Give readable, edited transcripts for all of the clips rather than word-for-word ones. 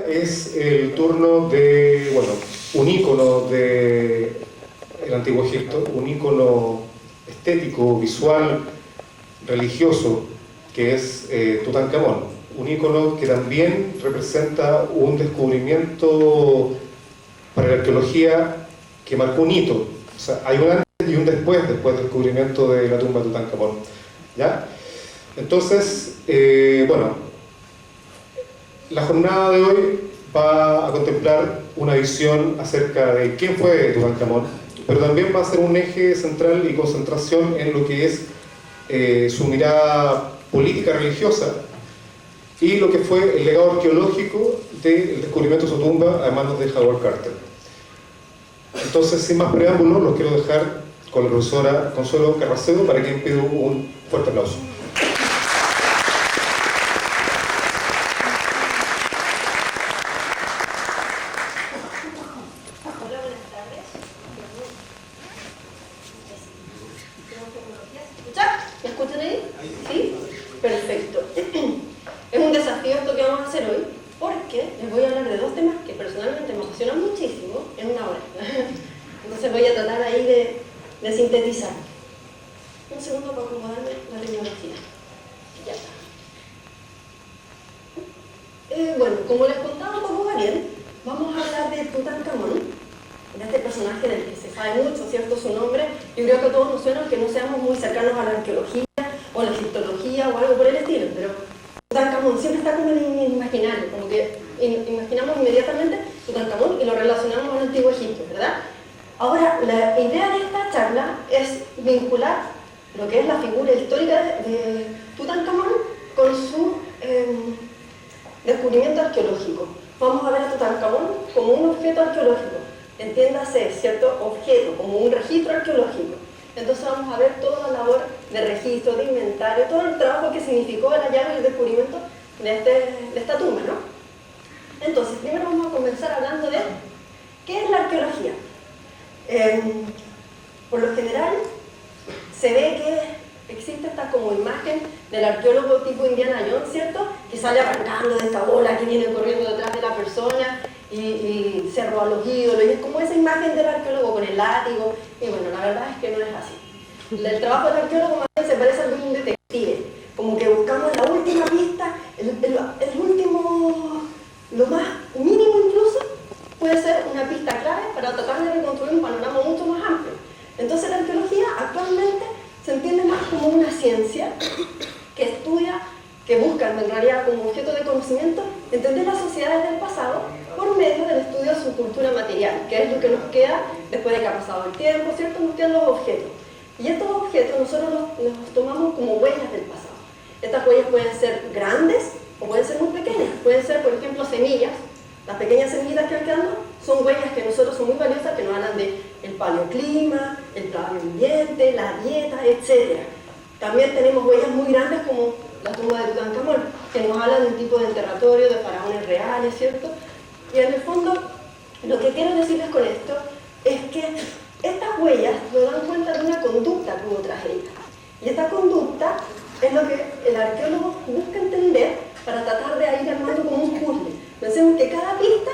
es el turno de, bueno, un ícono del Antiguo Egipto, un ícono estético, visual, religioso, que es Tutankamón. Un ícono que también representa un descubrimiento para la arqueología que marcó un hito. O sea, hay un antes y un después del descubrimiento de la tumba de Tutankamón. ¿Ya? Entonces, bueno, la jornada de hoy va a contemplar una visión acerca de quién fue Tutankamón, pero también va a ser un eje central y concentración en lo que es su mirada política religiosa y lo que fue el legado arqueológico del descubrimiento de su tumba a manos de Howard Carter. Entonces, sin más preámbulos, los quiero dejar con la profesora Consuelo Carracedo, para quien pido un fuerte aplauso. Bueno, como les contaba un poco Gabriel, vamos a hablar de Tutankamón, de este personaje del que se sabe mucho, ¿cierto? Su nombre, yo creo que a todos nos suena, aunque no seamos muy cercanos a la arqueología o la egiptología o algo por el estilo, pero Tutankamón siempre está como en el imaginario, como que imaginamos inmediatamente Tutankamón y lo relacionamos al Antiguo Egipto, ¿verdad? Ahora, la idea de esta charla es vincular lo que es la figura histórica de Tutankamón con su descubrimiento arqueológico. Vamos a ver a Tutankamón como un objeto arqueológico, entiéndase, ¿cierto? Objeto, como un registro arqueológico. Entonces vamos a ver toda la labor de registro, de inventario, todo el trabajo que significó el hallazgo y el descubrimiento de esta tumba, ¿no? Entonces, primero vamos a comenzar hablando de ¿qué es la arqueología? Por lo general, se ve que existe esta como imagen del arqueólogo tipo Indiana Jones, ¿cierto? Que sale arrancando de esta bola que viene corriendo detrás de la persona y se roba los ídolos, y es como esa imagen del arqueólogo con el látigo, y bueno, la verdad es que no es así. El trabajo del arqueólogo más bien se parece al de un detective, como que buscamos la última pista, el último, lo más mínimo incluso, puede ser una pista clave para tratar de reconstruir un panorama mucho más amplio. Entonces la arqueología actualmente se entiende más como una ciencia que estudia, que busca en realidad como objeto de conocimiento entender las sociedades del pasado por medio del estudio de su cultura material, que es lo que nos queda después de que ha pasado el tiempo, ¿cierto? Nos quedan los objetos. Y estos objetos nosotros los tomamos como huellas del pasado. Estas huellas pueden ser grandes o pueden ser muy pequeñas. Pueden ser, por ejemplo, semillas. Las pequeñas semillitas que van quedando son huellas que nosotros son muy valiosas, que nos hablan del paleoclima, el paleoambiente, la dieta, etc. También tenemos huellas muy grandes como la tumba de Tutankamón, que nos hablan de un tipo de enterratorio, de faraones reales, ¿cierto? Y en el fondo, lo que quiero decirles con esto es que estas huellas nos dan cuenta de una conducta que hubo tras ellas. Y esta conducta es lo que el arqueólogo busca entender para tratar de ir armando como un puzzle. Pensemos que cada pista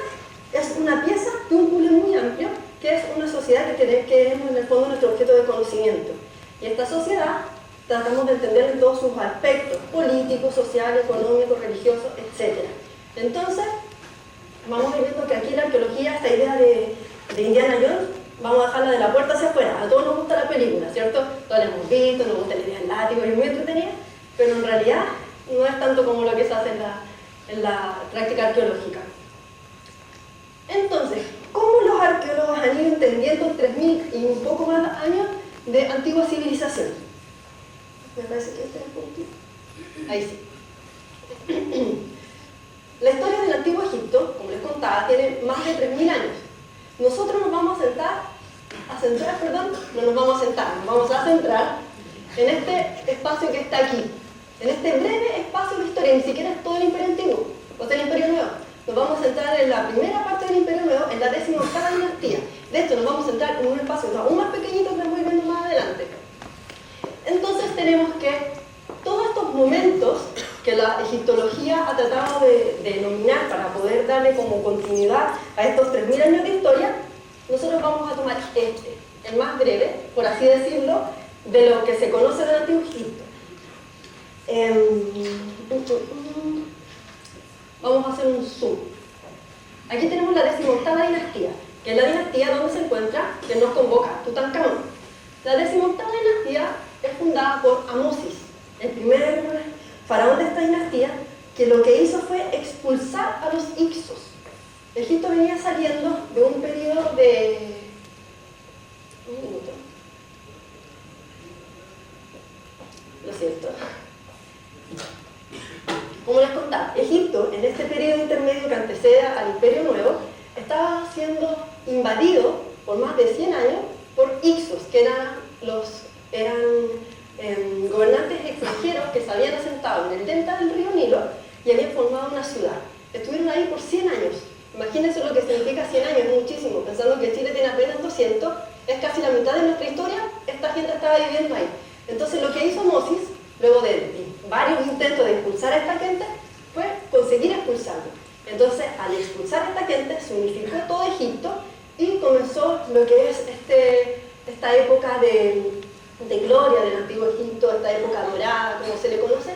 es una pieza de un puzzle muy amplio, que es una sociedad que queremos en el fondo nuestro objeto de conocimiento. Y esta sociedad tratamos de entender en todos sus aspectos, políticos, sociales, económicos, religiosos, etc. Entonces, vamos a ir viendo que aquí la arqueología, esta idea de Indiana Jones, vamos a dejarla de la puerta hacia afuera. A todos nos gusta la película, ¿cierto? Todos la hemos visto, nos gusta la idea del látigo, es muy entretenida, pero en realidad no es tanto como lo que se hace en la práctica arqueológica. Entonces, ¿cómo los arqueólogos han ido entendiendo 3000 y un poco más años de antigua civilización? Me parece que este es el punto. Ahí sí. La historia del Antiguo Egipto, como les contaba, tiene más de 3000 años. Nosotros nos vamos a centrar en este espacio que está aquí, en este breve espacio de historia, ni siquiera es todo el Imperio Antiguo, o sea, el Imperio Nuevo. Nos vamos a centrar en la primera parte del Imperio Nuevo, en la 18ª dinastía. De hecho, nos vamos a centrar en un espacio aún más pequeñito que vamos a ir viendo más adelante. Entonces tenemos que todos estos momentos que la egiptología ha tratado de denominar para poder darle como continuidad a estos 3000 años de historia, nosotros vamos a tomar el más breve, por así decirlo, de lo que se conoce del Antiguo Egipto. Vamos a hacer un zoom. Aquí tenemos la 18ª dinastía, que es la dinastía donde se encuentra, que nos convoca, Tutankamón. La 18ª dinastía es fundada por Amosis, el primer faraón de esta dinastía, que lo que hizo fue expulsar a los Hicsos. Egipto venía saliendo de un periodo de... Un minuto. Lo siento. Como les contaba, Egipto, en este periodo intermedio que antecede al Imperio Nuevo, estaba siendo invadido por más de 100 años por Hicsos, que eran gobernantes extranjeros que se habían asentado en el delta del río Nilo y habían formado una ciudad. Estuvieron ahí por 100 años. Imagínense lo que significa 100 años, es muchísimo. Pensando que Chile tiene apenas 200, es casi la mitad de nuestra historia, esta gente estaba viviendo ahí. Entonces lo que hizo Moses, luego de varios intentos de expulsar a esta gente, fue conseguir expulsarlo. Entonces, al expulsar a esta gente, se unificó todo Egipto y comenzó lo que es esta época de gloria del Antiguo Egipto, esta época dorada, como se le conoce.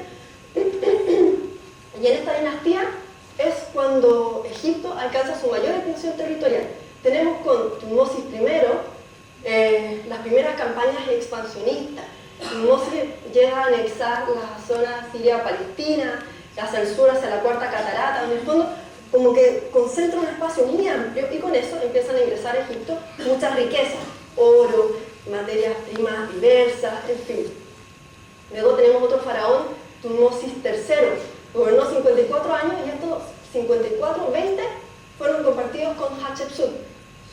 Y en esta dinastía es cuando Egipto alcanza su mayor extensión territorial. Tenemos con Tutmosis I las primeras campañas expansionistas. Tutmosis llega a anexar la zona siria-palestina, hacia el sur, hacia la Cuarta Catarata, en el fondo como que concentra un espacio muy amplio y con eso empiezan a ingresar a Egipto muchas riquezas, oro, materias primas diversas, en fin. Luego tenemos otro faraón, Tutmosis III, gobernó 54 años y estos 54, 20 fueron compartidos con Hatshepsut,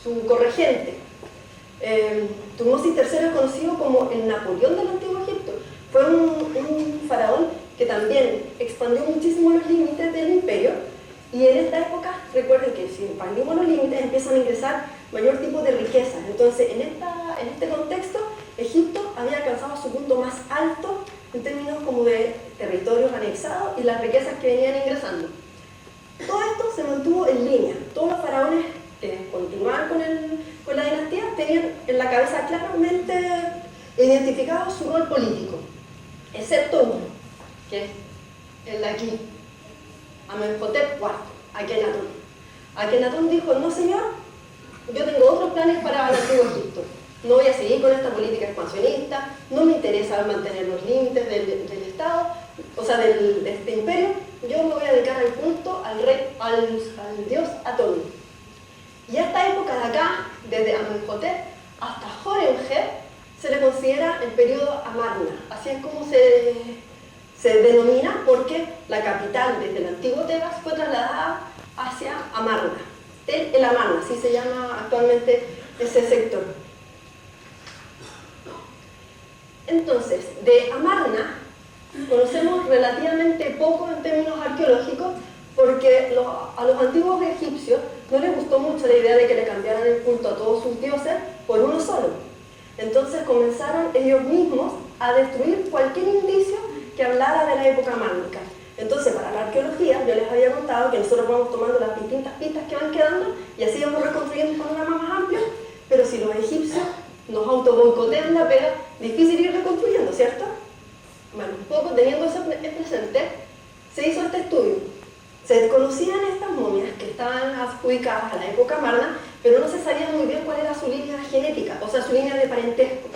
su corregente. Tutmosis III es conocido como el Napoleón del Antiguo Egipto. Fue un faraón que también expandió muchísimo los límites del imperio, y en esta época, recuerden que si expandimos los límites empiezan a ingresar mayor tipo de riquezas. Entonces, en este contexto, Egipto había alcanzado su punto más alto en términos como de territorios anexados y las riquezas que venían ingresando. Todo esto se mantuvo en línea. Todos los faraones que continuaban con la dinastía tenían en la cabeza claramente identificado su rol político, excepto uno, que es el de aquí, Amenhotep IV, Akenatón. Akenatón dijo: no señor, yo tengo otros planes para el Antiguo Egipto, no voy a seguir con esta política expansionista, no me interesa mantener los límites del Estado, o sea, de este imperio, yo me voy a dedicar al culto al dios Atón. Y a esta época de acá, desde Amenhotep hasta Horemheb, se le considera el periodo Amarna, así es como se denomina, porque la capital desde el antiguo Tebas fue trasladada hacia Amarna. El Amarna, así se llama actualmente ese sector. Entonces, de Amarna conocemos relativamente poco en términos arqueológicos, porque a los antiguos egipcios no les gustó mucho la idea de que le cambiaran el culto a todos sus dioses por uno solo. Entonces comenzaron ellos mismos a destruir cualquier indicio que hablara de la época márnica. Entonces, para la arqueología, yo les había contado que nosotros vamos tomando las distintas pistas que van quedando y así vamos reconstruyendo un panorama más amplio, pero si los egipcios nos autoboicotean la pega, difícil ir reconstruyendo, ¿cierto? Bueno, un poco teniendo eso presente, se hizo este estudio. Se conocían estas momias que estaban adjudicadas a la época Amarna, pero no se sabía muy bien cuál era su línea genética, o sea, su línea de parentesco.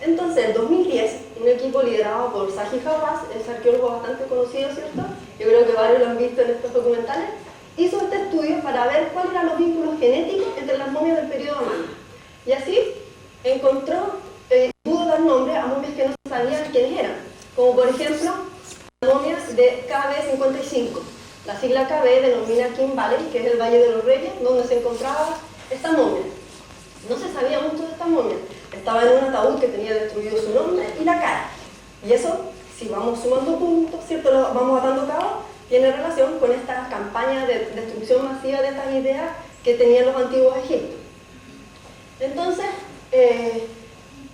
Entonces, en 2010, un equipo liderado por Zahi Hawass, es arqueólogo bastante conocido, ¿cierto? Yo creo que varios lo han visto en estos documentales, hizo este estudio para ver cuáles eran los vínculos genéticos entre las momias del periodo Amarna. Y así encontró, pudo dar nombre a momias que no sabían quiénes eran, como por ejemplo, las momias de KB55. La sigla KB denomina King Valley, que es el Valle de los Reyes, donde se encontraba esta momia. No se sabía mucho de esta momia. Estaba en un ataúd que tenía destruido su nombre y la cara. Y eso, si vamos sumando puntos, ¿cierto? Lo vamos atando cabos, tiene relación con esta campaña de destrucción masiva de estas ideas que tenían los antiguos egipcios. Entonces,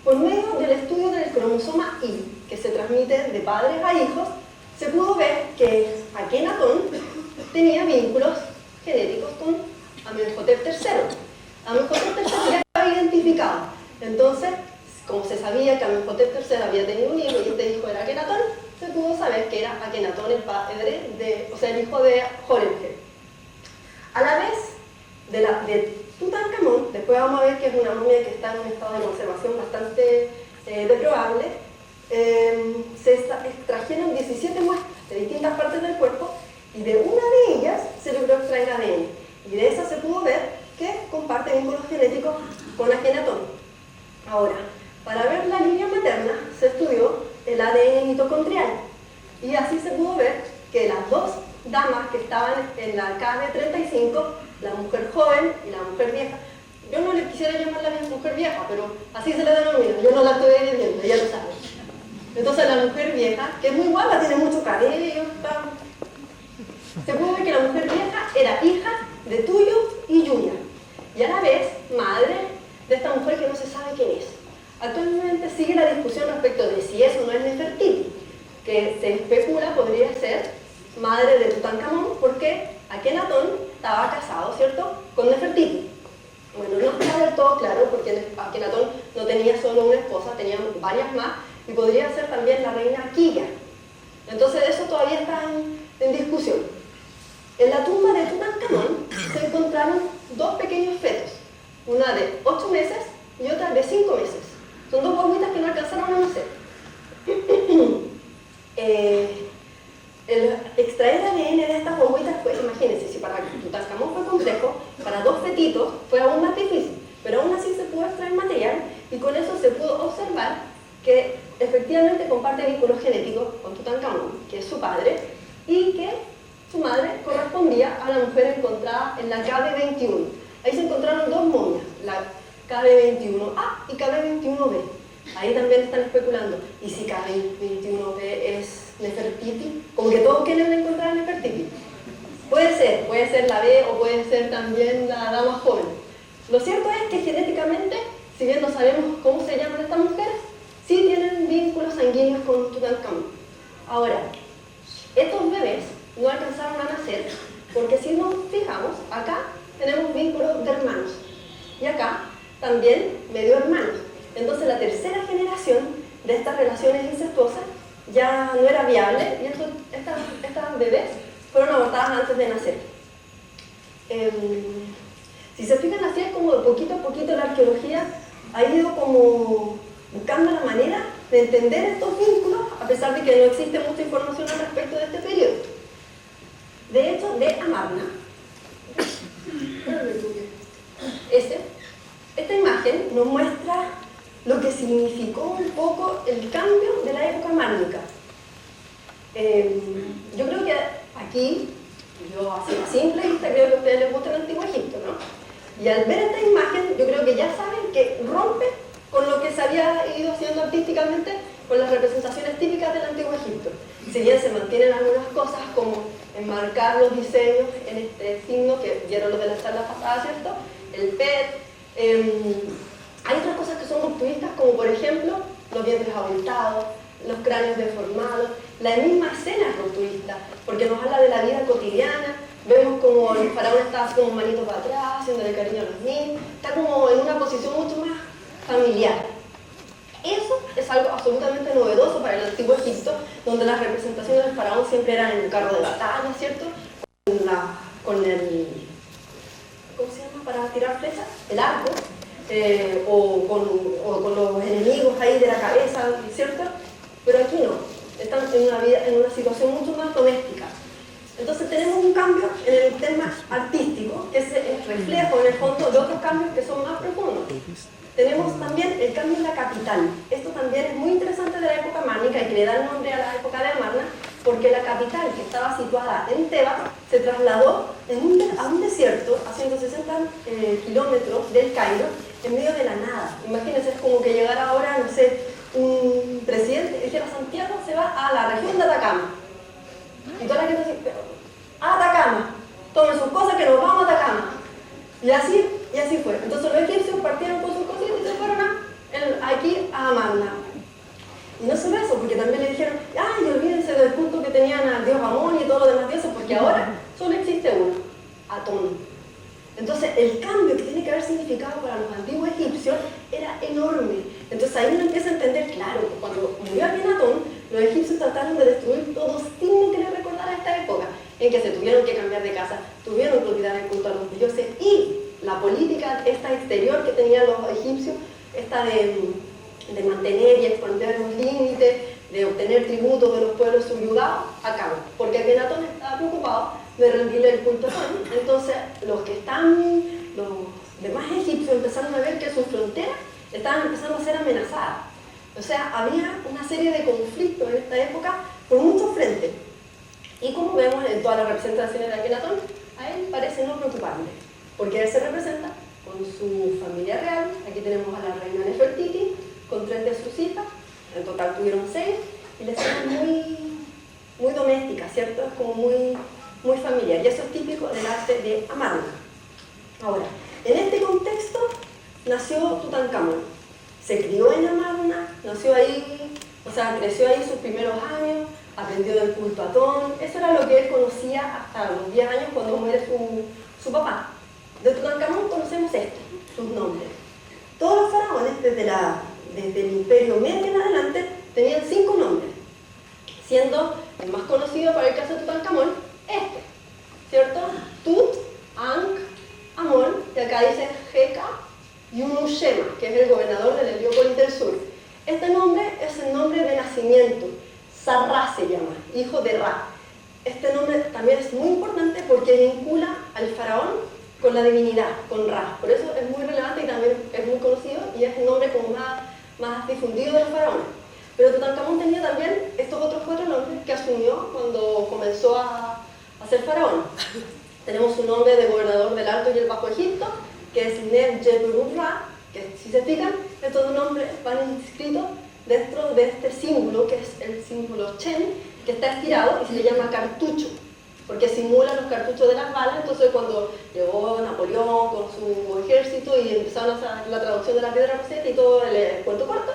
por medio del estudio del cromosoma Y, que se transmite de padres a hijos, se pudo ver que que Akenatón tenía vínculos genéticos con Amenhotep III. Amenhotep III ya estaba identificado. Entonces, como se sabía que Amenhotep III había tenido un hijo y este hijo era Akenatón, se pudo saber que era Akenatón el padre el hijo de Horemheb. A la vez de Tutankamón, después vamos a ver que es una momia que está en un estado de conservación bastante deplorable, se extrajeron 17 muestras de distintas partes del cuerpo y de una de ellas se logró extraer ADN. Y de esa se pudo ver que comparte vínculos genéticos con Akenatón. Ahora, para ver la línea materna se estudió el ADN mitocondrial y así se pudo ver que las dos damas que estaban en la KB35, la mujer joven y la mujer vieja, yo no le quisiera llamar la mujer vieja, pero así se le denomina, yo no la estoy viendo, ya lo saben. Entonces la mujer vieja, que es muy guapa, tiene mucho cabello, se pudo ver que la mujer vieja era hija de Tuyo y Yuya, y a la vez madre de esta mujer que no se sabe quién es. Actualmente sigue la discusión respecto de si eso no es Nefertiti, que se especula podría ser madre de Tutankamón, porque Akenatón estaba casado, ¿cierto?, con Nefertiti. Bueno, no está del todo claro, porque Akenatón no tenía solo una esposa, tenía varias más, y podría ser también la reina Kiya. Entonces eso todavía está en discusión. En la tumba de Tutankamón se encontraron dos pequeños fetos, una de 8 meses y otra de 5 meses. Son dos guaguitas que no alcanzaron a nacer. El extraer ADN de estas guaguitas, pues imagínense, si para Tutankamón fue complejo, para dos fetitos fue aún más difícil, pero aún así se pudo extraer material y con eso se pudo observar que efectivamente comparte vínculos genéticos con Tutankamón, que es su padre, y que su madre correspondía a la mujer encontrada en la KB21. Ahí se encontraron dos momias, la KB21A y KB21B. Ahí también están especulando, ¿y si KB21B es Nefertiti? Como que todos quieren encontrar a Nefertiti. Puede ser la B o puede ser también la dama joven. Lo cierto es que genéticamente, si bien no sabemos cómo se llaman estas mujeres, sí tienen vínculos sanguíneos con Tutankamón. Ahora, estos bebés no alcanzaron a nacer porque si nos fijamos, acá tenemos vínculos de hermanos y acá también medio hermanos. Entonces la tercera generación de estas relaciones incestuosas ya no era viable y estas bebés fueron abortadas antes de nacer. Si se fijan así, es como de poquito a poquito la arqueología ha ido como buscando la manera de entender estos vínculos, a pesar de que no existe mucha información al respecto de este periodo. De hecho, de Amarna, esta imagen nos muestra lo que significó un poco el cambio de la época márnica. Yo creo que aquí, yo así a simple vista, creo que a ustedes les gusta el Antiguo Egipto, ¿no? Y al ver esta imagen, yo creo que ya saben que rompe con lo que se había ido haciendo artísticamente con las representaciones típicas del Antiguo Egipto. Si bien se mantienen algunas cosas como enmarcar los diseños en este signo que vieron los de la charla pasada, ¿cierto? El PET. Hay otras cosas que son rupturistas, como por ejemplo los vientres abultados, los cráneos deformados. La misma escena es rupturista, porque nos habla de la vida cotidiana. Vemos como el faraón está así como manitos para atrás, haciéndole cariño a los niños. Está como en una posición mucho más familiar. Eso es algo absolutamente novedoso para el Antiguo Egipto, donde las representaciones del faraón siempre eran en un carro de batalla, ¿cierto? Con el... ¿cómo se llama? Para tirar flechas, el arco, o con los enemigos ahí de la cabeza, ¿cierto? Pero aquí no, están en una situación mucho más doméstica. Entonces tenemos un cambio en el tema artístico, que es reflejo en el fondo de otros cambios que son más profundos. Tenemos también el cambio en la capital. Esto también es muy interesante de la época márnica y que le da el nombre a la época de Amarna, porque la capital, que estaba situada en Tebas, se trasladó a un desierto a 160 kilómetros del Cairo, en medio de la nada. Imagínense, es como que llegara ahora, no sé, un presidente y dijera: Santiago se va a la región de Atacama. Y toda la gente dice: a Atacama, tomen sus cosas que nos vamos a Atacama. Y así fue. Entonces los egipcios partieron con sus cositas y se fueron aquí a Amarna. Y no solo eso, porque también le dijeron: ay, olvídense del culto que tenían al dios Amón y todos los demás dioses, porque ahora solo existe uno, Atón. Entonces, el cambio que tiene que haber significado para los antiguos egipcios era enorme. Entonces, ahí uno empieza a entender, claro, que cuando murió Akenatón, los egipcios trataron de destruir todo signo que les recordara esta época, en que se tuvieron que cambiar de casa, tuvieron que olvidar el culto a los dioses, y la política esta exterior que tenían los egipcios, esta de mantener y expandir los límites, de obtener tributos de los pueblos subyugados, acabó. Porque Akenatón estaba preocupado de rendirle el culto a Atón. Entonces, los demás egipcios empezaron a ver que sus fronteras estaban empezando a ser amenazadas. O sea, había una serie de conflictos en esta época por muchos frentes. Y como vemos en todas las representaciones de Akenatón, a él parece no preocuparle, porque él se representa con su familia real. Aquí tenemos a la reina Nefertiti, con 3 de sus hijas, en total tuvieron 6, y les eran muy doméstica, ¿cierto? Es como muy familiar, y eso es típico del arte de Amarna. Ahora, en este contexto nació Tutankamón. Se crió en Amarna, nació ahí, o sea, creció ahí sus primeros años, aprendió del culto a Atón. Eso era lo que él conocía hasta los 10 años cuando muere su papá. De Tutankamón conocemos esto, sus nombres. Todos los faraones, desde el Imperio Medio en adelante, tenían 5 nombres, siendo el más conocido para el caso de Tutankamón este, ¿cierto? Tut, Ankh, Amón, y acá dice Jeka y Unushema, que es el gobernador del Heliópolis del Sur. Este nombre es el nombre de nacimiento, Sarra se llama, hijo de Ra. Este nombre también es muy importante porque vincula al faraón con la divinidad, con Ra. Por eso es muy relevante y también es muy conocido y es el nombre como más difundido de los faraones. Pero Tutankamón tenía también estos otros 4 nombres que asumió cuando comenzó a ser faraón. Tenemos su nombre de gobernador del Alto y el Bajo Egipto, que es Neb-Jebu-Ra, que si se fijan, estos nombres van inscritos dentro de este símbolo, que es el símbolo Chen, que está estirado y se le llama cartucho, porque simula los cartuchos de las balas. Entonces cuando llegó Napoleón con su ejército y empezaron a hacer la traducción de la piedra roseta y todo el cuento corto,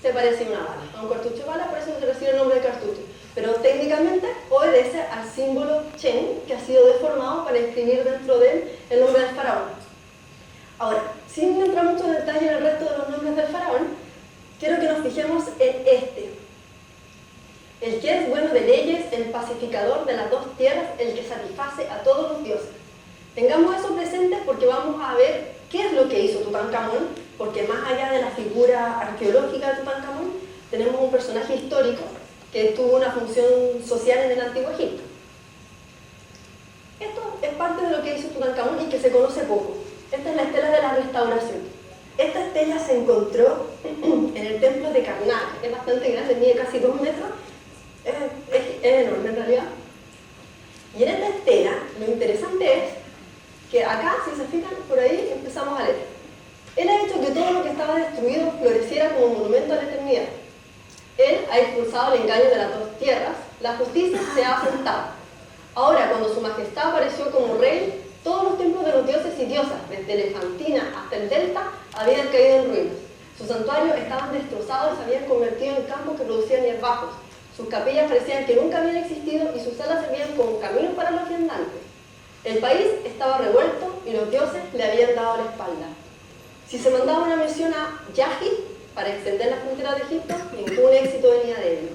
se parece a una bala, a un cartucho de bala, por eso se recibe el nombre de cartucho. Pero técnicamente obedece al símbolo Chen, que ha sido deformado para inscribir dentro de él el nombre del faraón. Ahora, sin entrar mucho en detalle en el resto de los nombres del faraón, quiero que nos fijemos en este. El que es bueno de leyes, el pacificador de las 2 tierras, el que satisface a todos los dioses. Tengamos eso presente porque vamos a ver qué es lo que hizo Tutankamón, porque más allá de la figura arqueológica de Tutankamón, tenemos un personaje histórico que tuvo una función social en el Antiguo Egipto. Esto es parte de lo que hizo Tutankamón y que se conoce poco. Esta es la estela de la restauración. Esta estela se encontró en el templo de Karnak. Es bastante grande, mide casi 2 metros. Es enorme en realidad. Y en esta estela, lo interesante es que acá, si se fijan, por ahí empezamos a leer. Él ha hecho que todo lo que estaba destruido floreciera como monumento a la eternidad. Él ha expulsado el engaño de las 2 tierras. La justicia se ha asentado. Ahora, cuando su majestad apareció como rey, todos los templos de los dioses y diosas, desde Elefantina hasta el Delta, habían caído en ruinas. Sus santuarios estaban destrozados y se habían convertido en campos que producían hierbajos. Sus capillas parecían que nunca habían existido y sus salas servían como caminos para los viandantes. El país estaba revuelto y los dioses le habían dado la espalda. Si se mandaba una misión a Yahi para extender las fronteras de Egipto, ningún éxito venía de él.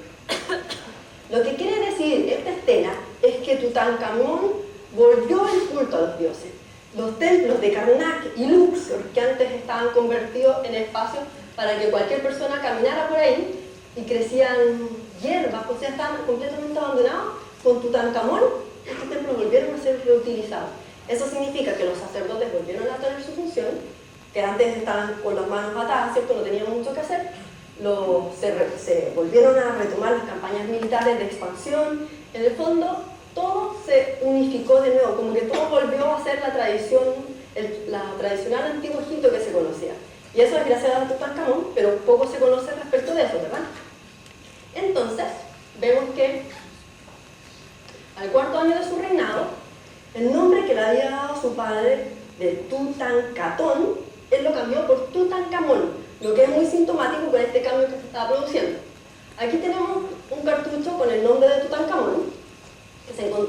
Lo que quiere decir esta estela es que Tutankamón volvió el culto a los dioses. Los templos de Karnak y Luxor, que antes estaban convertidos en espacios para que cualquier persona caminara por ahí, y crecían hierbas, o sea, estaban completamente abandonados, con Tutankamón, estos templos volvieron a ser reutilizados. Eso significa que los sacerdotes volvieron a tener su función, que antes estaban con las manos atadas, ¿cierto? No tenían mucho que hacer. Se volvieron a retomar las campañas militares de expansión. En el fondo, todo se unificó de nuevo, como que todo volvió a ser la tradición, la tradicional antiguo Egipto que se conocía. Y eso es gracias a Tutankamón, pero poco se conoce respecto de eso, ¿verdad? Entonces, vemos que al 4º año de su reinado, el nombre que le había dado su padre de Tutankatón, él lo cambió por Tutankamón, lo que es muy sintomático con este cambio que se estaba produciendo. Aquí tenemos un cartucho con el nombre de Tutankamón, que se encontró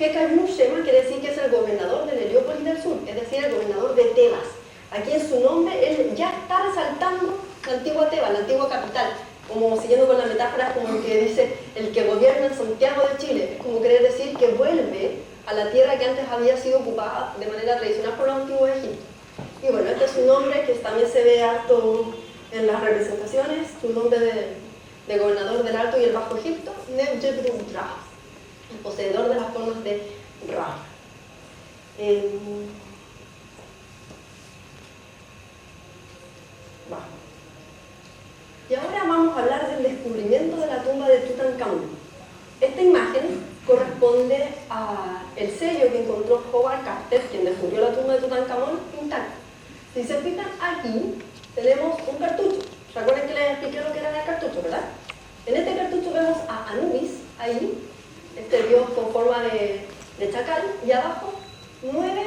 Shema quiere decir que es el gobernador del Heliópolis del Sur, es decir, el gobernador de Tebas. Aquí en su nombre él ya está resaltando la antigua Tebas, la antigua capital, como siguiendo con la metáfora, como el que dice el que gobierna en Santiago de Chile, es como querer decir que vuelve a la tierra que antes había sido ocupada de manera tradicional por los antiguos egipcios. Y bueno, este es su nombre que también se ve harto en las representaciones, su nombre de gobernador del Alto y el Bajo Egipto, Nebjebru-Ra, el poseedor de las formas de Ra. Y ahora vamos a hablar del descubrimiento de la tumba de Tutankamón. Esta imagen corresponde al sello que encontró Howard Carter, quien descubrió la tumba de Tutankamón intacta. Si se fijan aquí, tenemos un cartucho. ¿Recuerdan que les expliqué lo que era el cartucho, verdad? En este cartucho vemos a Anubis, ahí, este dios con forma de chacal, y abajo 9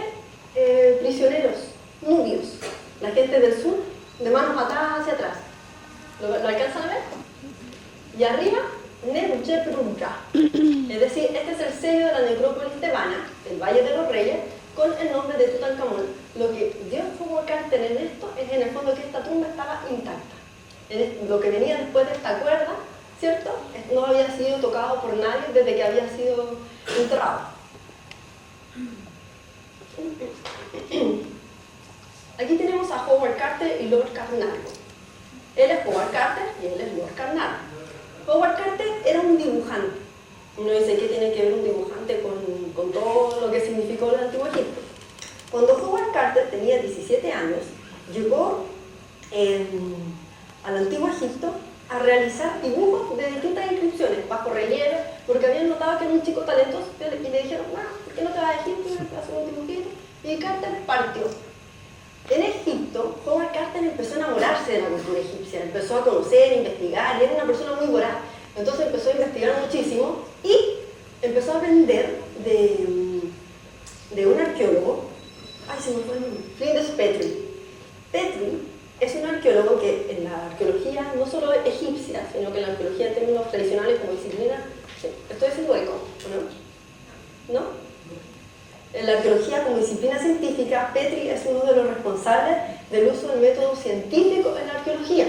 prisioneros nubios, la gente del sur, de manos atadas hacia atrás. ¿Lo alcanzan a ver? Y arriba, Nebjebru-Ra. Es decir, este es el sello de la necrópolis tebana, el Valle de los Reyes, con el nombre de Tutankamón. Lo que dio Howard Carter en esto es en el fondo que esta tumba estaba intacta. Lo que venía después de esta cuerda, ¿cierto? No había sido tocado por nadie desde que había sido enterrado. Aquí tenemos a Howard Carter y Lord Carnarvon. Él es Howard Carter y él es Lord Carnarvon. Howard Carter era un dibujante. Uno dice que tiene que ver un dibujante con todo lo que significó el Antiguo Egipto. Cuando Howard Carter tenía 17 años, llegó al Antiguo Egipto a realizar dibujos de distintas inscripciones, bajo relieve, porque habían notado que era un chico talentoso y le dijeron, bueno, ¿por qué no te vas a Egipto y te haces un dibujito? Y Carter partió. En Egipto, Howard Carter empezó a enamorarse de la cultura egipcia, empezó a conocer, investigar, y era una persona muy voraz. Entonces empezó a investigar muchísimo y empezó a aprender de un arqueólogo, se me fue el nombre, Flinders Petrie. Petrie es un arqueólogo que en la arqueología, no solo egipcia, sino que en la arqueología en términos tradicionales como disciplina, estoy haciendo eco, ¿no? ¿No? En la arqueología como disciplina científica, Petrie es uno de los responsables del uso del método científico en la arqueología.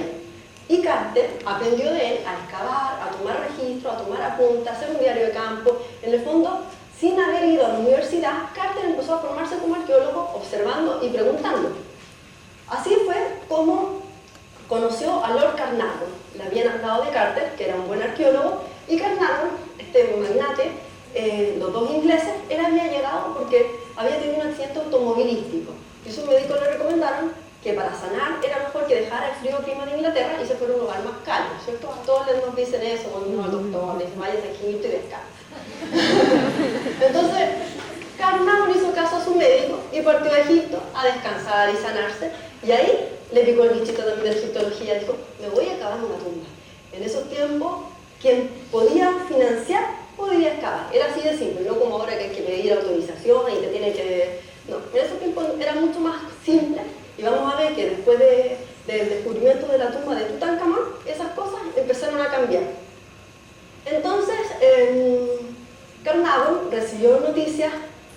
Y Carter aprendió de él a excavar, a tomar registros, a tomar apuntes, a hacer un diario de campo. En el fondo, sin haber ido a la universidad, Carter empezó a formarse como arqueólogo, observando y preguntando. Así fue como conoció a Lord Carnarvon. Le habían hablado de Carter, que era un buen arqueólogo, y Carnarvon, este magnate, los dos ingleses, él había llegado porque había tenido un accidente automovilístico. Y sus médicos le recomendaron que para sanar era mejor que dejara el frío clima de Inglaterra y se fuera a un lugar más cálido, ¿cierto? A todos les nos dicen eso cuando uno al doctor, le dicen, vayas a Egipto y descansa. Entonces, Carnarvon hizo caso a su médico y partió a Egipto a descansar y sanarse. Y ahí le picó el bichito también de la egiptología, dijo, me voy a cavar una tumba. En esos tiempos, quien podía financiar, podía excavar. Era así de simple, no como ahora que hay que pedir autorización y te tiene que... No, en esos tiempos era mucho más simple. Y vamos a ver que después del descubrimiento de la tumba de Tutankamón, esas cosas empezaron a cambiar. Entonces, Carnarvon recibió noticias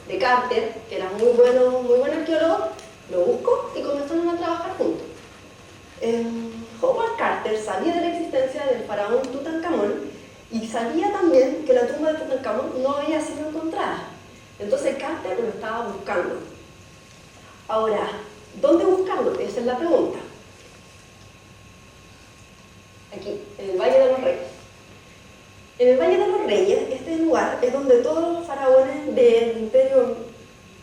de Carter, que era muy buen arqueólogo, lo buscó y comenzaron a trabajar juntos. Howard Carter sabía de la existencia del faraón Tutankamón y sabía también que la tumba de Tutankamón no había sido encontrada. Entonces Carter lo estaba buscando. Ahora, ¿dónde buscarlo? Esa es la pregunta. Aquí, en el Valle de los Reyes. En el Valle de los Reyes, este lugar es donde todos los faraones del Imperio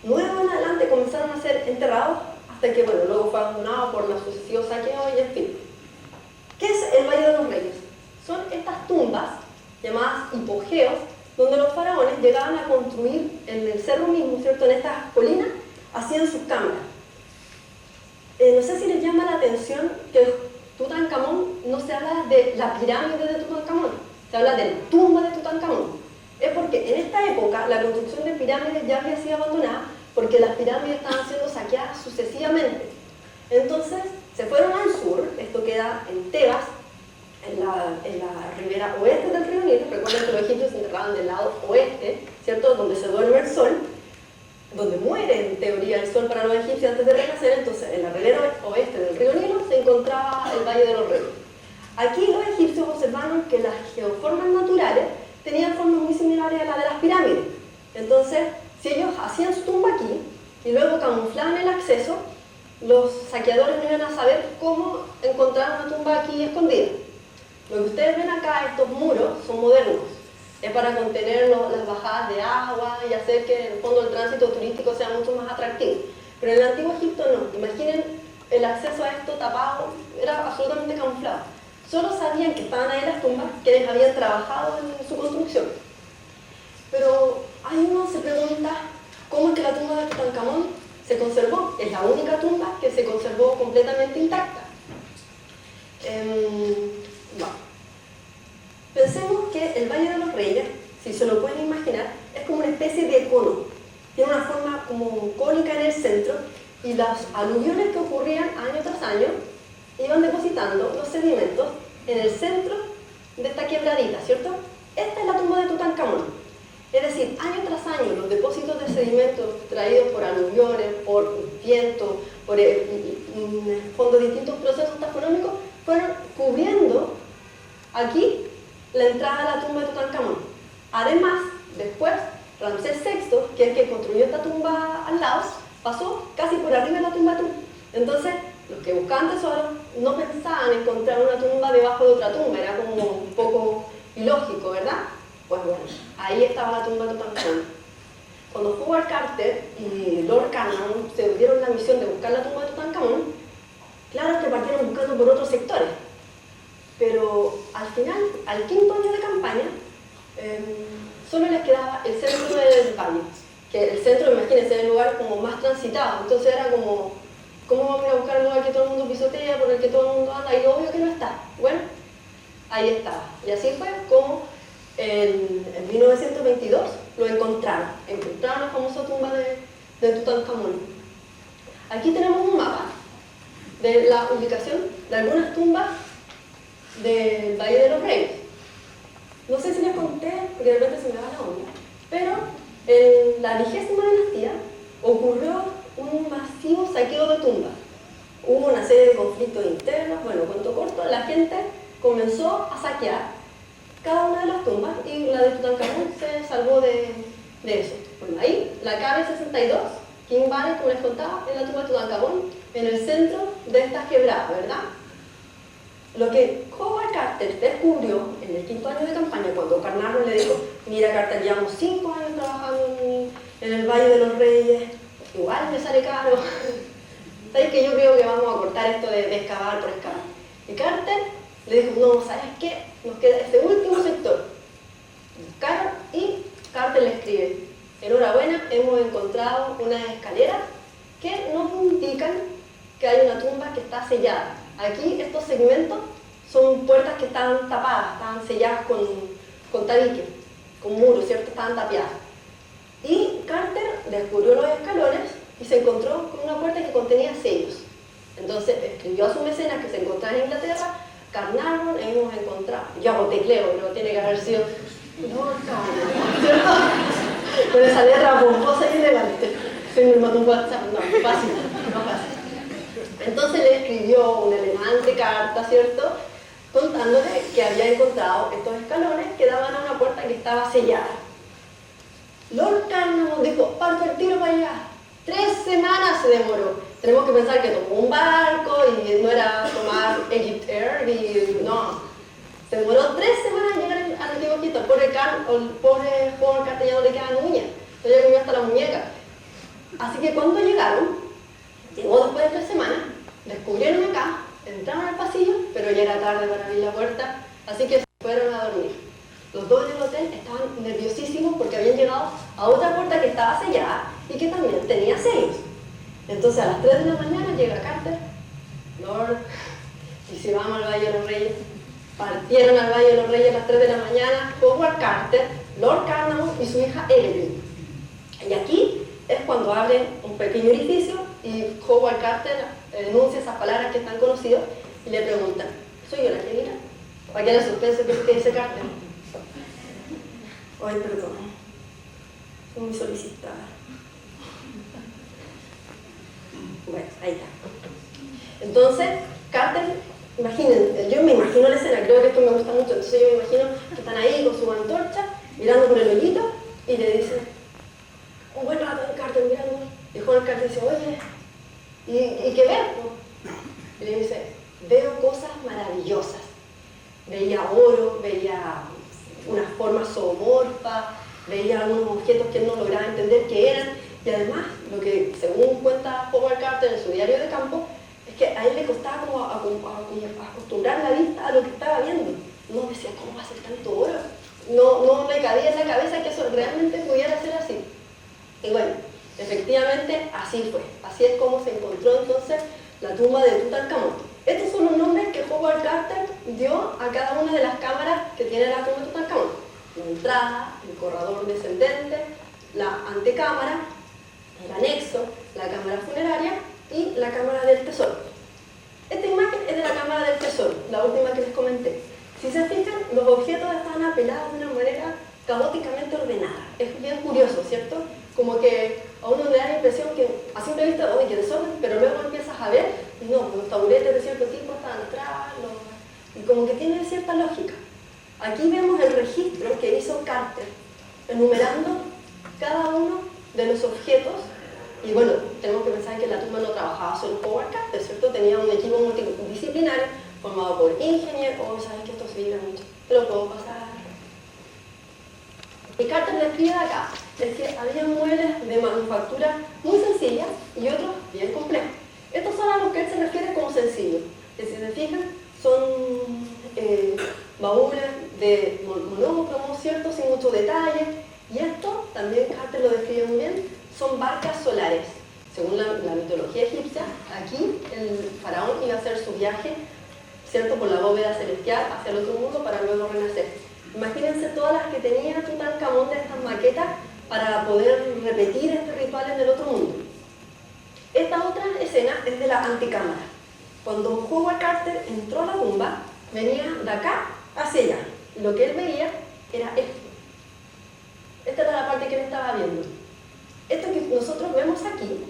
Nuevo en adelante comenzaron a ser enterrados hasta que, bueno, luego fue abandonado por los sucesivos saqueos y en fin. ¿Qué es el Valle de los Reyes? Son estas tumbas llamadas hipogeos, donde los faraones llegaban a construir en el cerro mismo, ¿cierto? En estas colinas, hacían sus cámaras. No sé si les llama la atención que Tutankamón no se habla de la pirámide de Tutankamón, se habla de la tumba de Tutankamón. Es porque en esta época la construcción de pirámides ya había sido abandonada porque las pirámides estaban siendo saqueadas sucesivamente. Entonces se fueron al sur, esto queda en Tebas, en la ribera oeste del río Nilo. Recuerden que los egipcios se enterraban del lado oeste, ¿cierto? Donde se duerme el sol, donde muere en teoría el sol para los egipcios antes de renacer. Entonces, en la ribera oeste del río Nilo se encontraba el Valle de los Reyes. Aquí los egipcios observaron que las geoformas naturales tenían formas muy similares a las de las pirámides. Entonces, si ellos hacían su tumba aquí y luego camuflaban el acceso, los saqueadores no iban a saber cómo encontrar una tumba aquí escondida. Lo que ustedes ven acá, estos muros, son modernos. Es para contener las bajadas de agua y hacer que en el fondo el tránsito turístico sea mucho más atractivo. Pero en el antiguo Egipto no. Imaginen el acceso a esto tapado, era absolutamente camuflado. Solo sabían que estaban ahí las tumbas quienes habían trabajado en su construcción. Pero ahí uno se pregunta cómo es que la tumba de Tutankamón se conservó. Es la única tumba que se conservó completamente intacta. Pensemos que el Valle de los Reyes, si se lo pueden imaginar, es como una especie de cono. Tiene una forma como cónica en el centro y las aluviones que ocurrían año tras año iban depositando los sedimentos en el centro de esta quebradita, ¿cierto? Esta es la tumba de Tutankamón. Es decir, año tras año los depósitos de sedimentos traídos por aluviones, por viento, por en el fondo distintos procesos tafonómicos fueron cubriendo aquí la entrada a la tumba de Tutankamón. Además, después, Ramsés VI, que es el que construyó esta tumba al lado, pasó casi por arriba de la tumba de Tut. Entonces, los que buscaban tesoros no pensaban encontrar una tumba debajo de otra tumba, era como un poco ilógico, ¿verdad? Pues bueno, ahí estaba la tumba de Tutankamón. Cuando Howard Carter y Lord Carnarvon se dieron la misión de buscar la tumba de Tutankamón, claro que partieron buscando por otros sectores. Pero al final, al quinto año de campaña, solo les quedaba el centro del valle. Que el centro, imagínense, era el lugar como más transitado. Entonces era como, ¿cómo vamos a ir a buscar el lugar que todo el mundo pisotea, por el que todo el mundo anda? Y obvio que no está. Bueno, ahí estaba. Y así fue como en 1922 lo encontraron. Encontraron la famosa tumba de Tutankamón. Aquí tenemos un mapa de la ubicación de algunas tumbas del Valle de los Reyes. No sé si les conté, porque de repente se me va la onda, pero en la 20ª dinastía ocurrió un masivo saqueo de tumbas. Hubo una serie de conflictos internos. Bueno, cuento corto, la gente comenzó a saquear cada una de las tumbas y la de Tutankamón se salvó de eso. Bueno, ahí, la KB62, King Valley, como les contaba, es la tumba de Tutankamón en el centro de esta quebrada, ¿verdad? Lo que Howard Carter descubrió en el quinto año de campaña, cuando Carnarvon le dijo, mira Carter, llevamos 5 años trabajando en el Valle de los Reyes, igual me sale caro. ¿Sabes que yo creo que vamos a cortar esto de excavar por excavar? Y Carter le dijo, no, ¿sabes qué? Nos queda este último sector. Buscaron y Carter le escribe, enhorabuena, hemos encontrado unas escaleras que nos indican que hay una tumba que está sellada. Aquí estos segmentos son puertas que estaban tapadas, estaban selladas con tabique, con muros, ¿cierto? Estaban tapiadas. Y Carter descubrió los escalones y se encontró con una puerta que contenía sellos. Entonces escribió a su mecenas que se encontraba en Inglaterra, Carnarvon, hemos encontrado. Yo hago tecleo, pero tiene que haber sido Lord Carnarvon, ¿cierto? Con esa letra pomposa y elegante. Se me mandó un WhatsApp, no fácil. Entonces le escribió una elegante carta, ¿cierto?, contándole que había encontrado estos escalones que daban a una puerta que estaba sellada. Lord Carnarvon dijo, parto el tiro para allá. 3 semanas se demoró. Tenemos que pensar que tomó un barco y no era tomar Egypt Air, y no. Se demoró 3 semanas en llegar al antiguo Egipto. El pobre joven castellano le quedan uñas. Entonces ya comió hasta la muñeca. Así que cuando llegaron, llegó después de 3 semanas, descubrieron acá, entraron al pasillo, pero ya era tarde para abrir la puerta, así que se fueron a dormir. Los dos en el hotel estaban nerviosísimos porque habían llegado a otra puerta que estaba sellada y que también tenía sellos. Entonces a las 3 de la mañana llega Carter, Lord, y si vamos al Valle de los Reyes. Partieron al Valle de los Reyes a las 3 de la mañana, Howard Carter, Lord Carnarvon y su hija Evelyn. Y aquí es cuando abren un pequeño orificio y Howard Carter enuncia esas palabras que están conocidas y le preguntan, ¿soy yo la que mira? para que haya suspenso que dice Carter. Ay, perdón. Soy muy solicitada. Bueno, ahí está. Entonces, Carter, imaginen, yo me imagino la escena, creo que esto me gusta mucho, entonces yo me imagino que están ahí con su antorcha, mirando por el hoyito, y le dicen, un buen rato el Carter mirando, y Juan Carter dice, oye, ¿y qué ves? Y le dice, veo cosas maravillosas. Veía oro, veía unas formas zoomorfas, veía algunos objetos que él no lograba entender qué eran, y además, lo que según cuenta Howard Carter en su diario de campo, es que a él le costaba como acostumbrar la vista a lo que estaba viendo. No decía, ¿cómo va a ser tanto oro? No le cabía en la cabeza que eso realmente pudiera ser así. Y bueno, efectivamente así fue. Así es como se encontró entonces la tumba de Tutankamón. Estos son los nombres que Howard Carter dio a cada una de las cámaras que tiene la tumba de Tutankamón. La entrada, el corredor descendente, la antecámara, el anexo, la cámara funeraria y la cámara del tesoro. Esta imagen es de la cámara del tesoro, la última que les comenté. Si se fijan, los objetos están apelados de una manera caóticamente ordenada. Es bien curioso, ¿cierto? Como que a uno le da la impresión que a simple vista, oye, qué desorden, pero luego empiezas a ver, y no, los taburetes de cierto tipo están atrás, y como que tiene cierta lógica. Aquí vemos el registro que hizo Carter, enumerando cada uno de los objetos. Y bueno, tenemos que pensar que la tumba no trabajaba solo Howard Carter, ¿cierto? Tenía un equipo multidisciplinario formado por ingenieros. Oh, ¿sabes que esto se vibra mucho? Te lo puedo pasar. Y Carter le escribe acá, es que había muebles de manufactura muy sencillas y otros bien complejos. Estos son a los que él se refiere como sencillos, que si se fijan son baúles de monócromo, ¿cierto? Sin mucho detalle. Y esto, también Carter lo describe muy bien, son barcas solares. Según la mitología egipcia, aquí el faraón iba a hacer su viaje, ¿cierto?, por la bóveda celestial hacia el otro mundo para luego renacer. Imagínense todas las que tenía Tutankamón de estas maquetas para poder repetir este ritual en el otro mundo. Esta otra escena es de la antecámara. Cuando Howard Carter entró a la tumba, venía de acá hacia allá. Y lo que él veía era esto. Esta era la parte que él estaba viendo. Esto que nosotros vemos aquí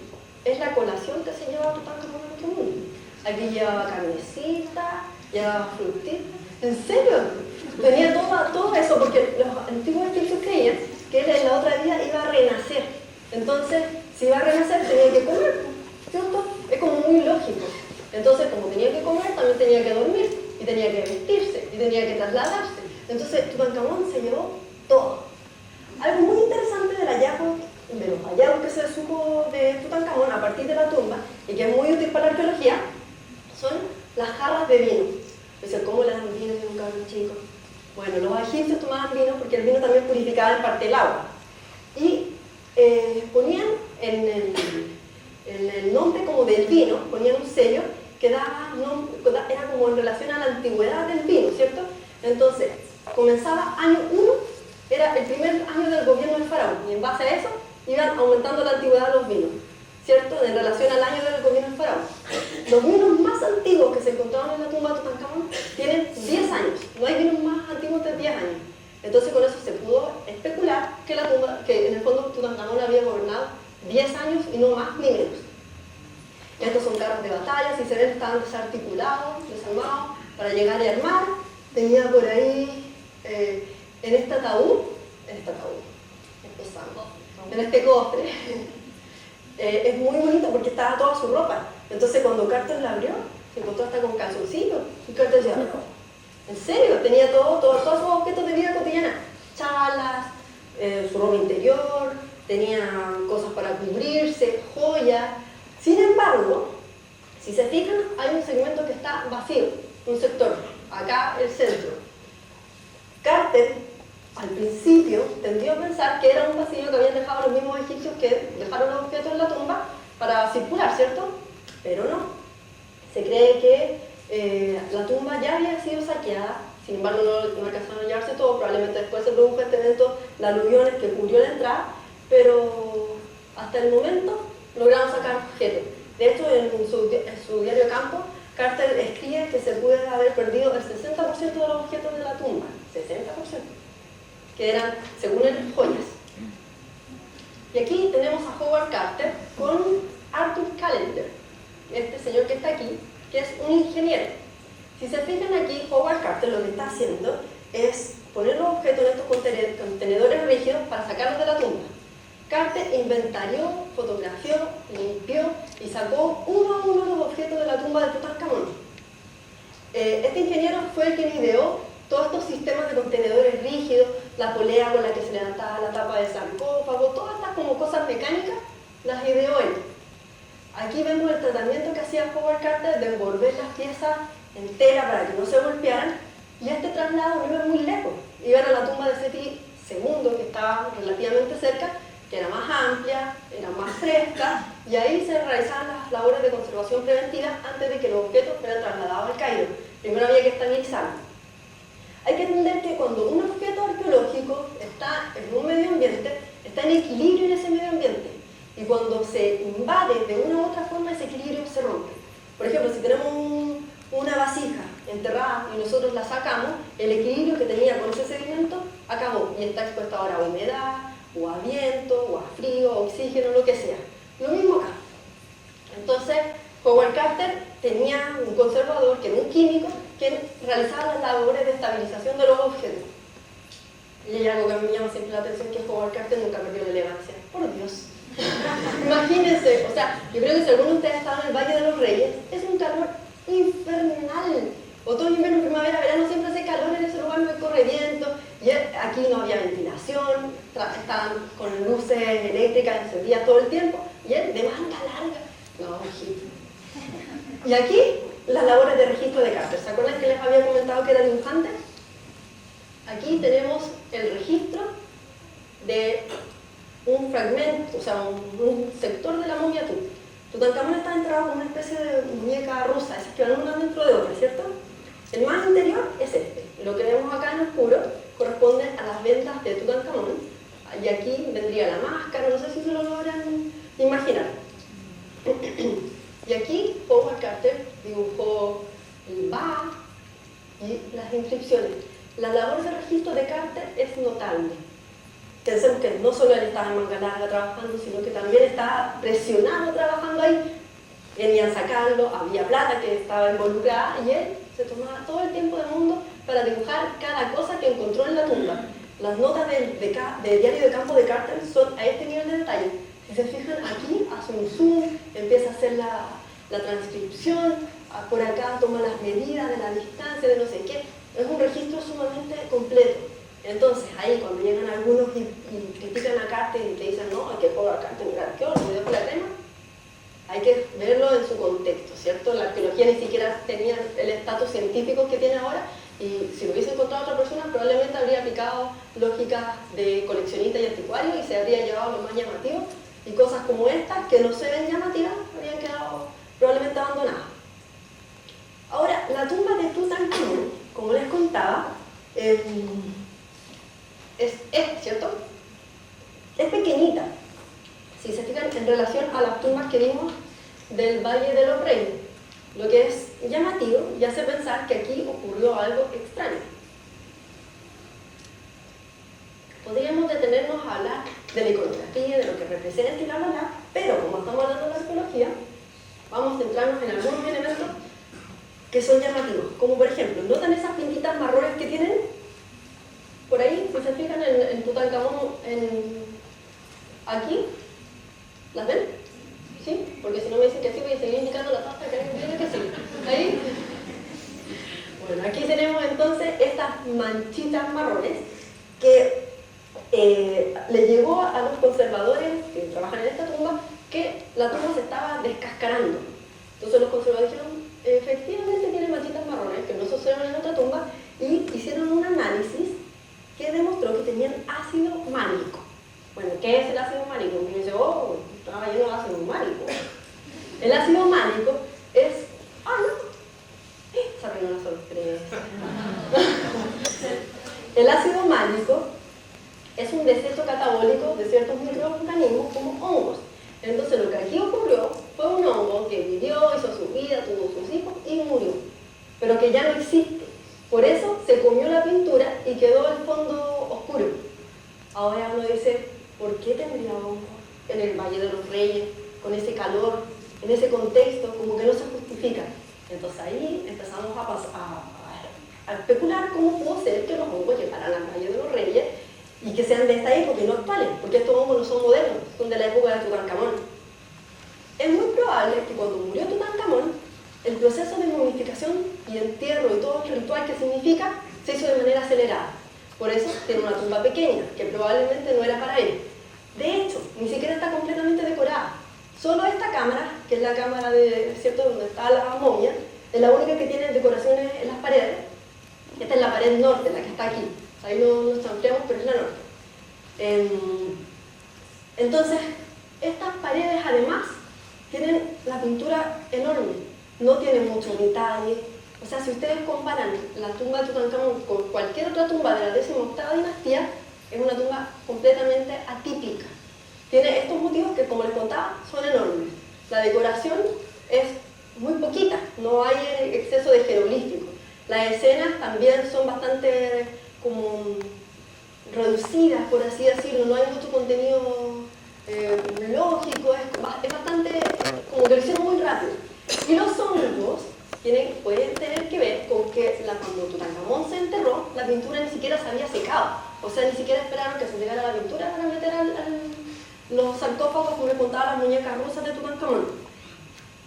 es la colación que se lleva Tutankamón en otro mundo. Aquí llevaba carnecita, llevaba frutita. ¿En serio? Tenía todo eso, porque los antiguos egipcios creían que él en la otra vida iba a renacer. Entonces, si iba a renacer, tenía que comer, ¿cierto? Es como muy lógico. Entonces, como tenía que comer, también tenía que dormir, y tenía que vestirse, y tenía que trasladarse. Entonces, Tutankamón se llevó todo. Algo muy interesante del hallazgo, de los hallazgos que se supo de Tutankamón a partir de la tumba, y que es muy útil para la arqueología, son las jarras de vino. O sea, ¿cómo le dan vino a un cabrón chico? Bueno, los egipcios tomaban vino porque el vino también purificaba en parte el agua. Y ponían en el nombre como del vino, ponían un sello que era como en relación a la antigüedad del vino, ¿cierto? Entonces, comenzaba año 1, era el primer año del gobierno del faraón, y en base a eso iban aumentando la antigüedad de los vinos, ¿cierto? En relación al año del gobierno del faraón. Los vinos más antiguos que se encontraban en la tumba de Tutankamón tienen 10 años, no hay vinos más antiguos de 10 años. Entonces con eso se pudo especular que en el fondo Tutankamón había gobernado 10 años y no más ni menos. Estos son carros de batalla, si se ven estaban desarticulados, desarmados, para llegar y armar. Tenía por ahí, en este ataúd, en este cofre, es muy bonito porque estaba toda su ropa. Entonces cuando Carter la abrió, se encontró hasta con calzoncillos. Y Carter decía, ¿en serio? Tenía todos sus objetos de vida cotidiana. Chalas, su ropa interior, tenía cosas para cubrirse, joyas. Sin embargo, si se fijan, hay un segmento que está vacío, un sector, acá el centro. Carter, al principio, tendió a pensar que era un vacío que habían dejado los mismos egipcios que dejaron los objetos en la tumba para circular, ¿cierto? Pero no. Se cree que la tumba ya había sido saqueada, sin embargo no alcanzaron a llevarse todo, probablemente después se produjo este evento de aluviones que cubrió la entrada, pero hasta el momento lograron sacar objetos. De hecho, en su diario de campo Carter escribe que se puede haber perdido el 60% de los objetos de la tumba, 60%, que eran, según él, joyas. Y aquí tenemos a Howard Carter con Arthur Callender, este señor que está aquí, que es un ingeniero. Si se fijan aquí, Howard Carter lo que está haciendo es poner los objetos en estos contenedores rígidos para sacarlos de la tumba. Carter inventarió, fotografió, limpió y sacó uno a uno los objetos de la tumba de Tutankamón. Este ingeniero fue el que ideó todos estos sistemas de contenedores rígidos, la polea con la que se levantaba la tapa del sarcófago, todas estas como cosas mecánicas, las ideó él. Aquí vemos el tratamiento que hacía Howard Carter de envolver las piezas enteras para que no se golpearan, y este traslado no iba muy lejos. Iban a la tumba de Seti II, que estaba relativamente cerca, que era más amplia, era más fresca, y ahí se realizaban las labores de conservación preventiva antes de que los objetos fueran trasladados al Cairo. Primero había que estabilizarlos. Hay que entender que cuando un objeto arqueológico está en un medio ambiente, está en equilibrio en ese medio ambiente. Y cuando se invade de una u otra forma, ese equilibrio se rompe. Por ejemplo, si tenemos una vasija enterrada y nosotros la sacamos, el equilibrio que tenía con ese sedimento acabó y está expuesto ahora a humedad, o a viento, o a frío, a oxígeno, lo que sea. Lo mismo acá. Entonces, Howard Carter tenía un conservador, que era un químico, que realizaba las labores de estabilización de los objetos. Y hay algo que a mí me llama siempre la atención, que Howard Carter nunca perdió la elegancia. Por Dios. Imagínense, o sea, yo creo que si alguno de ustedes estaba en el Valle de los Reyes, es un calor infernal. Otoño, invierno, primavera, verano, siempre hace calor en ese lugar, no hay correviento, y aquí no había ventilación, estaban con luces eléctricas encendidas todo el tiempo, y él de manga larga. No, hijito. Y aquí, las labores de registro de Carter. ¿Se acuerdan que les había comentado que era dibujante? Aquí tenemos el registro de un fragmento, o sea, un sector de la momia Tut. Tutankamón está enterrado como una especie de muñeca rusa, esas que van una dentro de otra, ¿cierto? El más interior es este. Lo que vemos acá en oscuro corresponde a las vendas de Tutankamón. Y aquí vendría la máscara, no sé si se lo logran imaginar. Y aquí Howard Carter dibujó el Ba y las inscripciones. La labor de registro de Carter es notable. Pensemos que no solo él estaba en manga larga trabajando, sino que también estaba presionado trabajando ahí. Venían a sacarlo, había plata que estaba involucrada y él se tomaba todo el tiempo del mundo para dibujar cada cosa que encontró en la tumba. Las notas del diario de campo de Carter son a este nivel de detalle. Si se fijan aquí, hace un zoom, empieza a hacer la transcripción, por acá toma las medidas de la distancia, de no sé qué. Es un registro sumamente completo. Entonces, ahí cuando llegan algunos y critican a Carter y te dicen, no, hay que jugar a Carter, mira, ¿qué hora? ¿Me dio la crema? Hay que verlo en su contexto, ¿cierto? La arqueología ni siquiera tenía el estatus científico que tiene ahora, y si lo hubiese encontrado otra persona, probablemente habría aplicado lógicas de coleccionista y anticuario y se habría llevado lo más llamativo, y cosas como estas, que no se ven llamativas, habrían quedado probablemente abandonadas. Ahora, la tumba de Tutankamón, como les contaba, es ¿cierto? Es pequeñita. Si se fijan en relación a las tumbas que vimos del Valle de los Reyes, lo que es llamativo y hace pensar que aquí ocurrió algo extraño. Podríamos detenernos a hablar de la iconografía, de lo que representa y bla, bla, bla, pero como estamos hablando de la arqueología, vamos a centrarnos en algunos elementos que son llamativos, como por ejemplo, ¿notan esas pintitas marrones que tienen? Por ahí, si se fijan en Tutankamón, aquí, ¿las ven? ¿Sí? Porque si no me dicen que sí, voy a seguir indicando la pasta que viene que sí. ¿Ahí? Bueno, aquí tenemos entonces estas manchitas marrones que le llegó a los conservadores que trabajan en esta tumba que la tumba se estaba descascarando. Entonces los conservadores dijeron, efectivamente tiene manchitas marrones que no se observan en otra tumba, y hicieron un análisis que demostró que tenían ácido málico. Bueno, ¿qué es el ácido málico? Y me dice, oh, estaba lleno de ácido málico. El ácido málico es... ¡Ah, no! Se arruinó la sorpresa. El ácido málico es un deceso catabólico de ciertos microorganismos como hongos. Entonces lo que aquí ocurrió fue fue un hongo que vivió, hizo su vida, tuvo sus hijos y murió, pero que ya no existe. Por eso se comió la pintura y quedó el fondo oscuro. Ahora uno dice, ¿por qué tendría hongo en el Valle de los Reyes, con ese calor, en ese contexto, como que no se justifica? Entonces ahí empezamos a especular cómo pudo ser que los hongos llegaran al Valle de los Reyes y que sean de esta época y no actuales, porque estos hongos no son modernos, son de la época de Tutankamón. Es muy probable que cuando murió Tutankamón, el proceso de momificación y entierro y todo el ritual que significa se hizo de manera acelerada. Por eso tiene una tumba pequeña, que probablemente no era para él. De hecho, ni siquiera está completamente decorada. Solo esta cámara, que es la cámara de, ¿cierto?, donde está la momia, es la única que tiene decoraciones en las paredes. Esta es la pared norte, la que está aquí. Ahí no nos ampliamos, pero es la norte. Entonces, estas paredes además tienen la pintura enorme. No tiene mucho detalle. O sea, si ustedes comparan la tumba de Tutankamón con cualquier otra tumba de la 18ª dinastía, es una tumba completamente atípica. Tiene estos motivos que, como les contaba, son enormes. La decoración es muy poquita, no hay exceso de jeroglíficos. Las escenas también son bastante como reducidas, por así decirlo, no hay mucho contenido lógico, es bastante como que lo hicieron muy rápido. Y los hongos pueden tener que ver con que cuando Tutankamón se enterró, la pintura ni siquiera se había secado. O sea, ni siquiera esperaron que se llegara la pintura para meter los sarcófagos, como les contaba, las muñecas rusas de Tutankamón.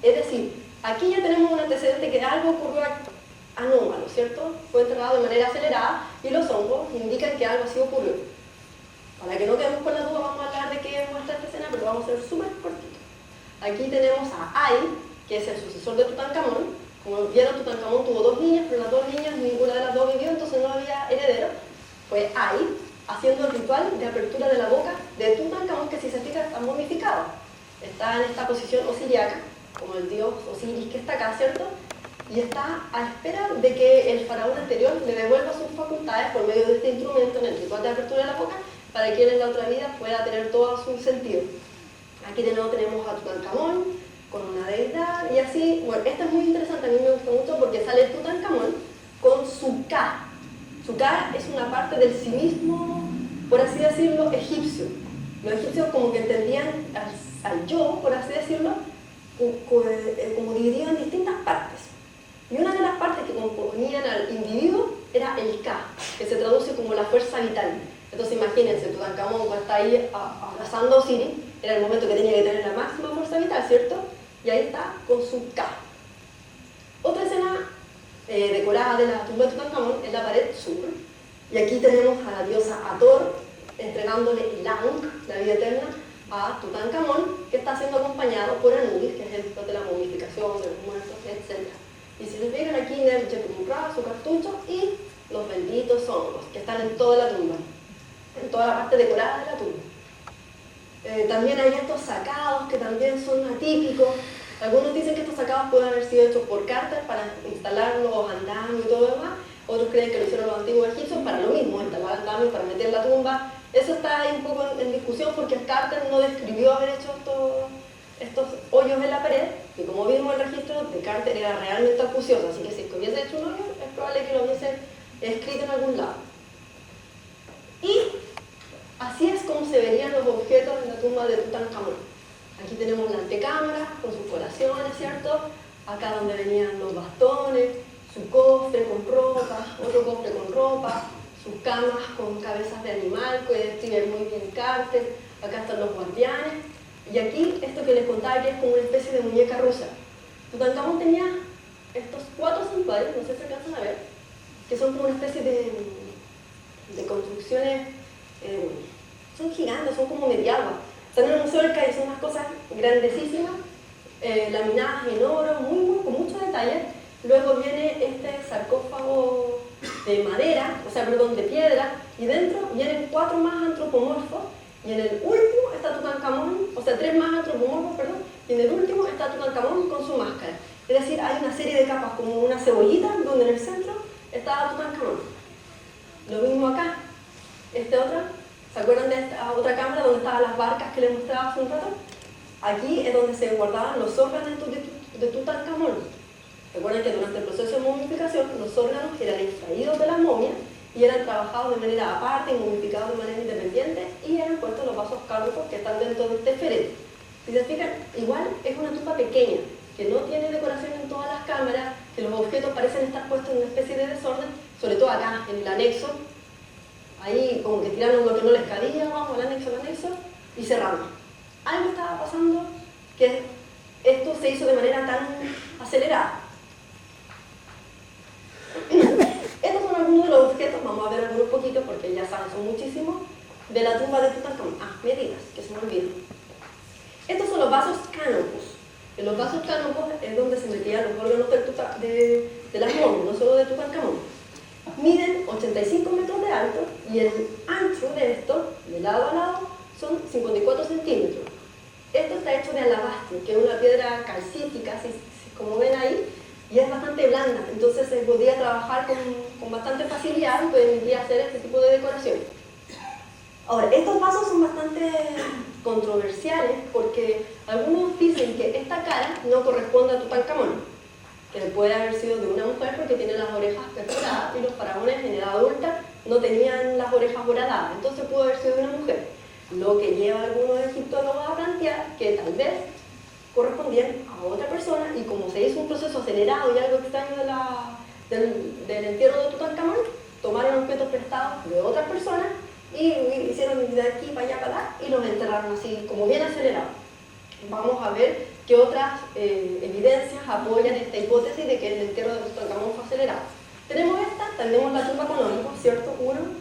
Es decir, aquí ya tenemos un antecedente que algo ocurrió anómalo, ¿cierto? Fue enterrado de manera acelerada y los hongos indican que algo así ocurrió. Para que no quedemos con la duda, vamos a hablar de qué muestra esta escena, pero vamos a ser súper cortito. Aquí tenemos a Ay, que es el sucesor de Tutankamón. Como vieron, Tutankamón tuvo 2 niñas, pero las 2 niñas, ninguna de las 2 vivió, entonces no había heredero. Fue Ay haciendo el ritual de apertura de la boca de Tutankamón, que si se fija está momificado. Está en esta posición osiriaca, como el dios Osiris que está acá, ¿cierto? Y está a espera de que el faraón anterior le devuelva sus facultades por medio de este instrumento en el ritual de apertura de la boca, para que él en la otra vida pueda tener todo su sentido. Aquí de nuevo tenemos a Tutankamón con una deidad y así. Bueno, esta es muy interesante, a mí me gusta mucho porque sale Tutankamón con su Ka. Su Ka es una parte del sí mismo, por así decirlo, egipcio. Los egipcios como que entendían al yo, por así decirlo, como dividido en distintas partes. Y una de las partes que componían al individuo era el Ka, que se traduce como la fuerza vital. Entonces imagínense, Tutankamón cuando está ahí abrazando a Osiris, era el momento que tenía que tener la máxima fuerza vital, ¿cierto? Y ahí está con su Ka. Otra escena decorada de la tumba de Tutankamón es la pared sur. Y aquí tenemos a la diosa Hathor entregándole el Ankh, la vida eterna, a Tutankamón, que está siendo acompañado por Anubis, que es el dios de la momificación, de los muertos, etc. Y si se fijan aquí, Nerjetumra, su cartucho, y los benditos hongos, que están en toda la tumba, en toda la parte decorada de la tumba. También hay estos sacados que también son atípicos. Algunos dicen que estos sacados pueden haber sido hechos por Carter para instalar los andamios y todo lo demás. Otros creen que lo hicieron los antiguos egipcios para lo mismo, instalar andamios para meter la tumba. Eso está ahí un poco en discusión porque Carter no describió haber hecho estos hoyos en la pared, y como vimos el registro de Carter era realmente acucioso, así que si hubiese hecho un hoyo es probable que lo hubiese escrito en algún lado. Y así es como se verían los objetos en la tumba de Tutankamón. Aquí tenemos la antecámara con sus colaciones, ¿cierto? Acá donde venían los bastones, su cofre con ropa, otro cofre con ropa, sus camas con cabezas de animal, que describe muy bien Carter. Acá están los guardianes. Y aquí, esto que les contaba, que es como una especie de muñeca rusa. Tutankamón tenía estos 4 santuarios, no sé si alcanzan a ver, que son como una especie de construcciones, son gigantes, son como mediaguas. Están en el Museo del Cairo, son unas cosas grandísimas, laminadas en oro, con mucho detalle. Luego viene este sarcófago de madera, de piedra, y dentro vienen 4 más antropomorfos, y en el último está Tutankamón, 3 más antropomorfos, perdón, y en el último está Tutankamón con su máscara. Es decir, hay una serie de capas como una cebollita, donde en el centro está Tutankamón. Lo mismo acá, ¿se acuerdan de esta otra cámara donde estaban las barcas que les mostraba hace un rato? aquí es donde se guardaban los órganos de Tutankamón. Recuerden que durante el proceso de momificación los órganos eran extraídos de la momia y eran trabajados de manera aparte y momificados de manera independiente y eran puestos en los vasos cárnicos que están dentro de este féretro. Si se fijan, igual es una tumba pequeña, que no tiene decoración en todas las cámaras, que los objetos parecen estar puestos en una especie de desorden, sobre todo acá en el anexo, ahí como que tiraron lo que no les cabía, vamos al anexo, y cerraron. Algo estaba pasando que esto se hizo de manera tan acelerada. Estos son algunos de los objetos, vamos a ver algunos poquitos porque ya saben, son muchísimos, de la tumba de Tutankamón. Me digas, que se me olvidó. Estos son los vasos cánopos. En los vasos cánopos es donde se metían los órganos de las momias, no solo de Tutankamón. Miden 85 metros de alto y el ancho de esto, de lado a lado, son 54 centímetros. Esto está hecho de alabastro, que es una piedra calcítica, como ven ahí, y es bastante blanda, entonces se podía trabajar con bastante facilidad y podría hacer este tipo de decoración. Ahora, estos vasos son bastante controversiales porque algunos dicen que esta cara no corresponde a Tutankamón, que puede haber sido de una mujer porque tiene las orejas perforadas y los faraones en edad adulta no tenían las orejas horadadas, entonces pudo haber sido de una mujer. Lo que lleva a algunos egiptólogos a plantear que tal vez correspondían a otra persona y como se hizo un proceso acelerado y algo extraño del entierro de Tutankamón, tomaron objetos prestados de otras personas y hicieron de aquí para allá para allá y los enterraron así, como bien acelerado. Vamos a ver qué otras evidencias apoyan esta hipótesis de que el entierro de Tutankamón fue acelerado. Tenemos tenemos la tumba con Onipo, ¿cierto?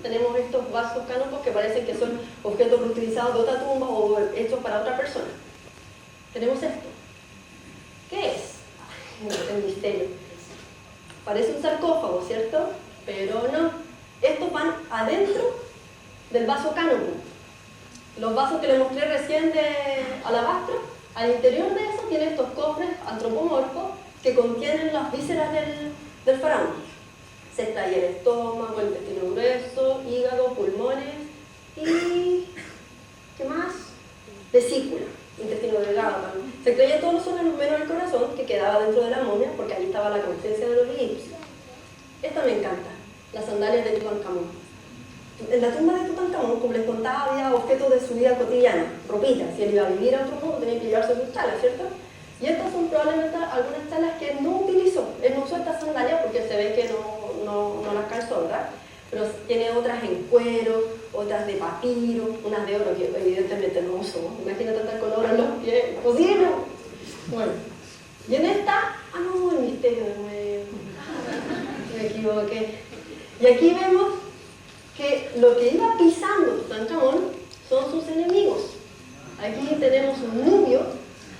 Tenemos estos vasos cánopos que parecen que son objetos reutilizados de otra tumba o hechos para otra persona. Tenemos esto. ¿Qué es? El misterio. Parece un sarcófago, ¿cierto? Pero no. Estos van adentro del vaso cánopo. Los vasos que les mostré recién de alabastro, al interior de eso tienen estos cofres antropomorfos que contienen las vísceras del faraón. Se extraía el estómago, el intestino grueso, hígado, pulmones y... ¿qué más? Vesícula, intestino delgado también. Se extraía todos los órganos menos el corazón que quedaba dentro de la momia porque ahí estaba la conciencia de los egipcios. Esta me encanta, las sandalias de Tutankamón. En la tumba de Tutankamón, como les contaba, había objetos de su vida cotidiana, ropitas. Si él iba a vivir a otro mundo tenía que llevarse sus chalas, ¿cierto? Y estas son probablemente algunas chalas que él no utilizó. Él no usó estas sandalias porque se ve que no las calzó, ¿verdad? Pero tiene otras en cuero, otras de papiro, unas de oro que evidentemente no usó. Imagínate andar con oro en los pies, posible. Bueno, y en esta, no, el misterio de nuevo. Me equivoqué. Y aquí vemos que lo que iba pisando Tutankamón son sus enemigos. Aquí tenemos un nubio,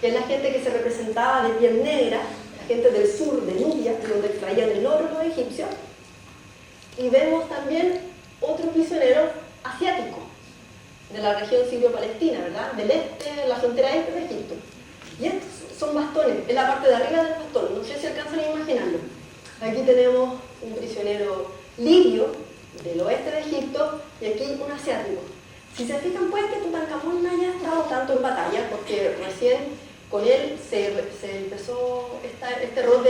que es la gente que se representaba de piel negra, la gente del sur de Nubia, donde extraían el oro los egipcios. Y vemos también otro prisionero asiático, de la región sirio-palestina, ¿verdad? Del este, la frontera este de Egipto. Y estos son bastones, es la parte de arriba del bastón, no sé si alcanzan a imaginarlo. Aquí tenemos un prisionero libio, del oeste de Egipto, y aquí un asiático. Si se fijan, puede que Tutankamón no haya estado tanto en batalla, porque recién con él se empezó este rol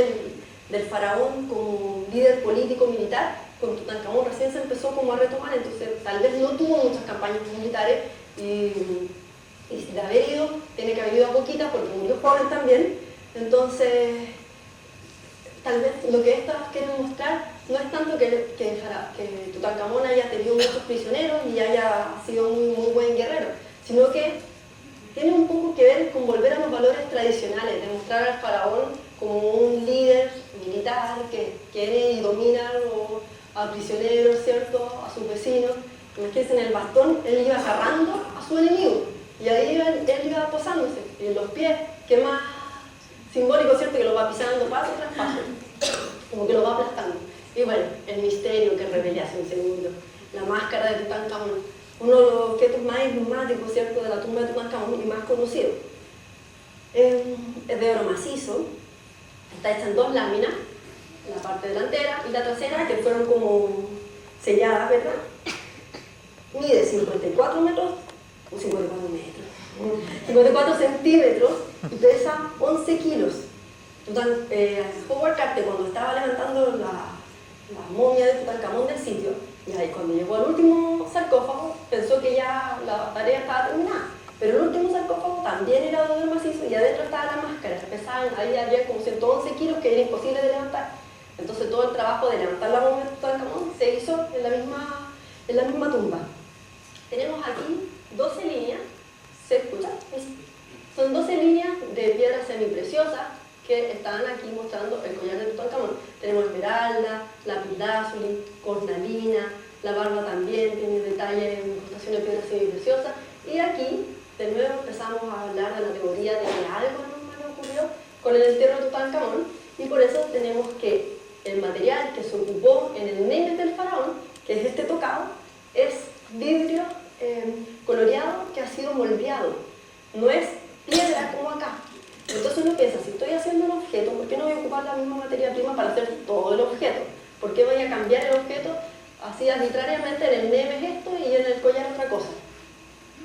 del faraón como líder político-militar. Con Tutankamón recién se empezó como a retomar, entonces tal vez no tuvo muchas campañas militares y de haber ido, tiene que haber ido a poquitas porque murió joven también. Entonces, tal vez lo que estas quieren mostrar no es tanto que Tutankamón haya tenido muchos prisioneros y haya sido muy buen guerrero, sino que tiene un poco que ver con volver a los valores tradicionales, de mostrar al faraón como un líder militar que quiere y domina a prisioneros, ¿cierto?, a sus vecinos. Imagínense, en el bastón él iba agarrando a su enemigo y ahí él iba posándose, y en los pies, que más simbólico, ¿cierto?, que lo va pisando paso tras paso, como que lo va aplastando. Y bueno, el misterio que revelé hace un segundo, la máscara de Tutankamón, uno de los objetos más emblemáticos, ¿cierto?, de la tumba de Tutankamón y más conocido. Es de oro macizo, está hecha en dos láminas, la parte delantera y la trasera, que fueron como selladas, ¿verdad? Mide 54 metros, o 54 metros, 54 centímetros y pesa 11 kilos. Howard Carter, cuando estaba levantando la momia de Tutankamón del sitio, y ahí cuando llegó al último sarcófago, pensó que ya la tarea estaba terminada. Pero el último sarcófago también era de oro macizo y adentro estaba la máscara. Pesaban, ahí había como 111 kilos que era imposible de levantar. Entonces todo el trabajo de levantar la momia de Tutankamón se hizo en la misma tumba. Tenemos aquí 12 líneas, ¿se escucha? Son 12 líneas de piedras semipreciosas que están aquí mostrando el collar de Tutankamón. Tenemos esmeralda, lapislázuli, cornalina, la barba también tiene detalles en incrustación de piedras semipreciosas. Y aquí, de nuevo, empezamos a hablar de la teoría de que algo anormal ocurrió con el entierro de Tutankamón, y por eso tenemos que el material que se ocupó en el Nemes del faraón, que es este tocado, es vidrio coloreado que ha sido moldeado, no es piedra como acá. Entonces uno piensa, si estoy haciendo un objeto, ¿por qué no voy a ocupar la misma materia prima para hacer todo el objeto? ¿Por qué voy a cambiar el objeto así arbitrariamente? En el Nemes esto y en el collar otra cosa.